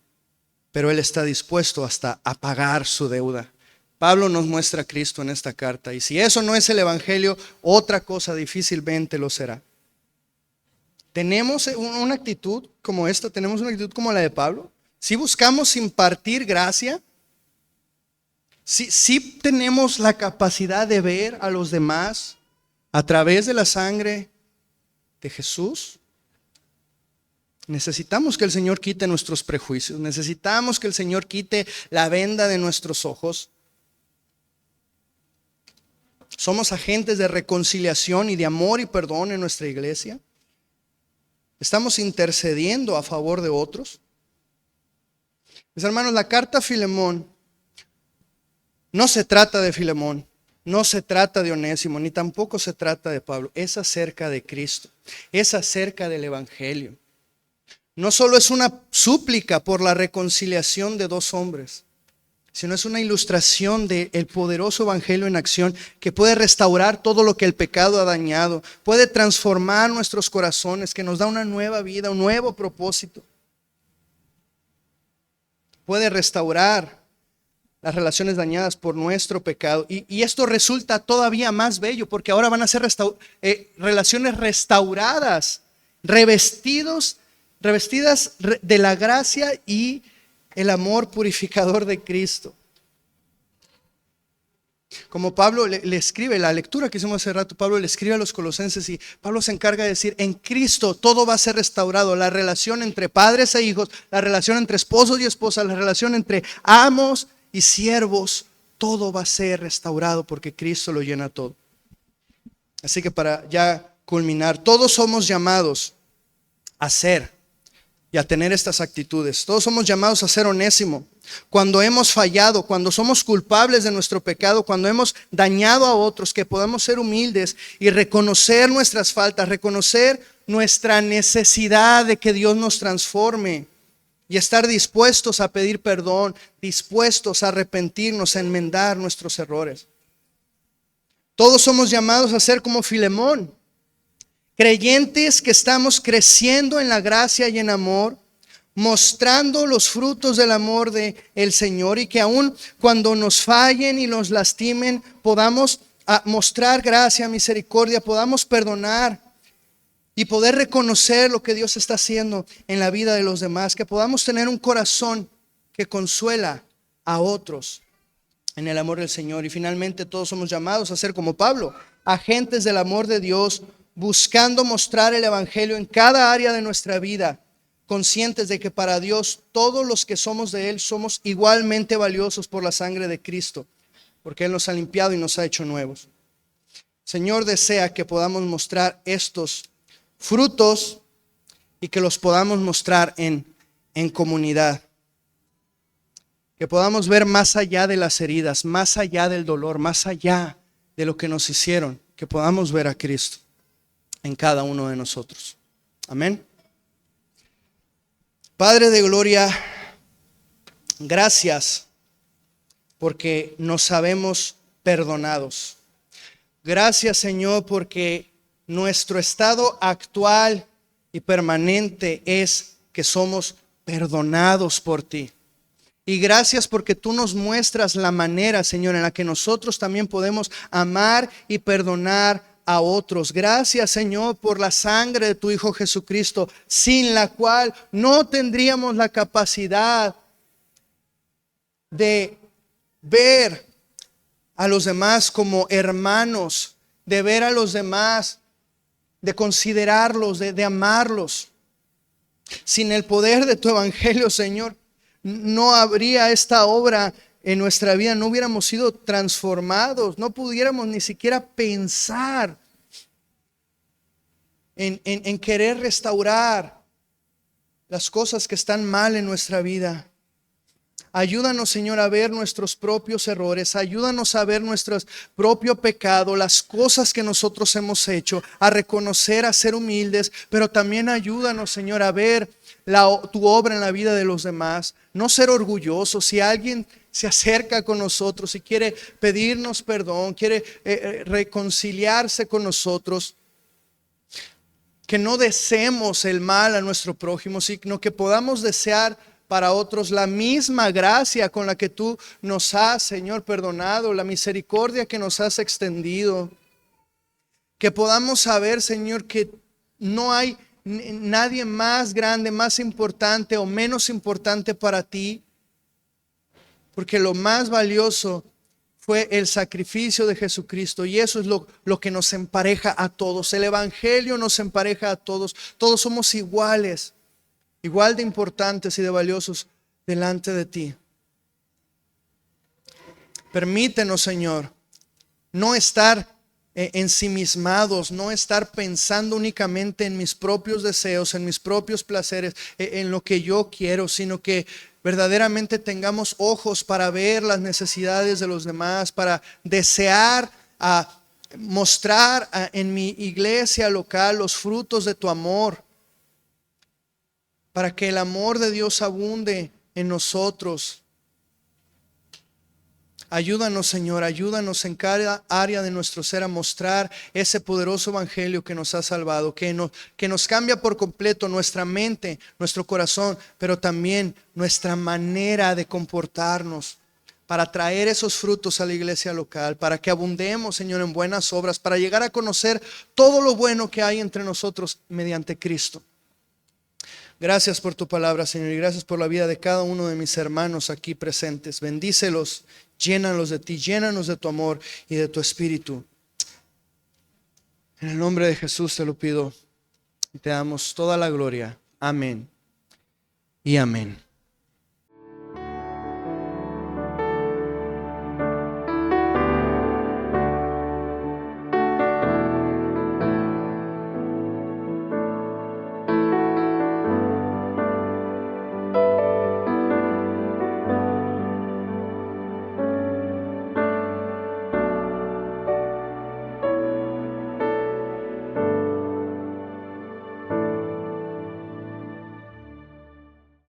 pero él está dispuesto hasta a pagar su deuda. Pablo nos muestra a Cristo en esta carta, y si eso no es el Evangelio, otra cosa difícilmente lo será. ¿Tenemos una actitud como esta? ¿Tenemos una actitud como la de Pablo? ¿Si buscamos impartir gracia? ¿Si tenemos la capacidad de ver a los demás a través de la sangre de Jesús? Necesitamos que el Señor quite nuestros prejuicios. Necesitamos que el Señor quite la venda de nuestros ojos. Somos agentes de reconciliación y de amor y perdón en nuestra iglesia. Estamos intercediendo a favor de otros. Mis hermanos, la carta a Filemón no se trata de Filemón, no se trata de Onésimo, ni tampoco se trata de Pablo. Es acerca de Cristo, es acerca del Evangelio. No solo es una súplica por la reconciliación de dos hombres, sino es una ilustración del poderoso evangelio en acción que puede restaurar todo lo que el pecado ha dañado, puede transformar nuestros corazones, que nos da una nueva vida, un nuevo propósito. Puede restaurar las relaciones dañadas por nuestro pecado. Y esto resulta todavía más bello, porque ahora van a ser relaciones restauradas, revestidas de la gracia y el amor purificador de Cristo. Como Pablo le escribe, la lectura que hicimos hace rato, Pablo le escribe a los colosenses y Pablo se encarga de decir: en Cristo todo va a ser restaurado. La relación entre padres e hijos, la relación entre esposos y esposas, la relación entre amos y siervos, todo va a ser restaurado porque Cristo lo llena todo. Así que para ya culminar, todos somos llamados a ser y a tener estas actitudes. Todos somos llamados a ser Onésimo. Cuando hemos fallado, cuando somos culpables de nuestro pecado, cuando hemos dañado a otros, que podamos ser humildes y reconocer nuestras faltas, reconocer nuestra necesidad de que Dios nos transforme y estar dispuestos a pedir perdón, dispuestos a arrepentirnos, a enmendar nuestros errores. Todos somos llamados a ser como Filemón, creyentes que estamos creciendo en la gracia y en amor, mostrando los frutos del amor del Señor, y que aun cuando nos fallen y nos lastimen, podamos mostrar gracia, misericordia, podamos perdonar y poder reconocer lo que Dios está haciendo en la vida de los demás, que podamos tener un corazón que consuela a otros en el amor del Señor. Y finalmente todos somos llamados a ser como Pablo, agentes del amor de Dios, buscando mostrar el evangelio en cada área de nuestra vida, conscientes de que para Dios todos los que somos de Él somos igualmente valiosos por la sangre de Cristo, porque Él nos ha limpiado y nos ha hecho nuevos. Señor desea que podamos mostrar estos frutos y que los podamos mostrar en comunidad. Que podamos ver más allá de las heridas, más allá del dolor, más allá de lo que nos hicieron, que podamos ver a Cristo en cada uno de nosotros. Amén. Padre de gloria, gracias porque nos sabemos perdonados. Gracias, Señor, porque nuestro estado actual y permanente es que somos perdonados por ti. Y gracias porque tú nos muestras la manera, Señor, en la que nosotros también podemos amar y perdonar a otros. Gracias, Señor, por la sangre de tu Hijo Jesucristo, sin la cual no tendríamos la capacidad de ver a los demás como hermanos, de ver a los demás, de considerarlos, de amarlos. Sin el poder de tu evangelio, Señor, no habría esta obra en nuestra vida, no hubiéramos sido transformados, no pudiéramos ni siquiera pensar en querer restaurar las cosas que están mal en nuestra vida. Ayúdanos, Señor, a ver nuestros propios errores, ayúdanos a ver nuestro propio pecado, las cosas que nosotros hemos hecho, a reconocer, a ser humildes, pero también ayúdanos, Señor, a ver tu obra en la vida de los demás, no ser orgullosos. Si alguien se acerca con nosotros y quiere pedirnos perdón, quiere reconciliarse con nosotros, que no deseemos el mal a nuestro prójimo, sino que podamos desear para otros la misma gracia con la que tú nos has, Señor, perdonado, la misericordia que nos has extendido. Que podamos saber, Señor, que no hay nadie más grande, más importante o menos importante para ti, porque lo más valioso fue el sacrificio de Jesucristo, y eso es lo que nos empareja a todos. El evangelio nos empareja a todos. Todos somos iguales, igual de importantes y de valiosos delante de ti. Permítenos, Señor, no estar ensimismados, no estar pensando únicamente en mis propios deseos, en mis propios placeres, en lo que yo quiero, sino que verdaderamente tengamos ojos para ver las necesidades de los demás, para desear mostrar en mi iglesia local los frutos de tu amor, para que el amor de Dios abunde en nosotros. Ayúdanos, Señor, ayúdanos en cada área de nuestro ser a mostrar ese poderoso evangelio que nos ha salvado, que nos cambia por completo nuestra mente, nuestro corazón, pero también nuestra manera de comportarnos, para traer esos frutos a la iglesia local, para que abundemos, Señor, en buenas obras, para llegar a conocer todo lo bueno que hay entre nosotros mediante Cristo. Gracias por tu palabra, Señor, y gracias por la vida de cada uno de mis hermanos aquí presentes. Bendícelos, llénalos de ti, llénanos de tu amor y de tu espíritu. En el nombre de Jesús te lo pido y te damos toda la gloria. Amén y amén.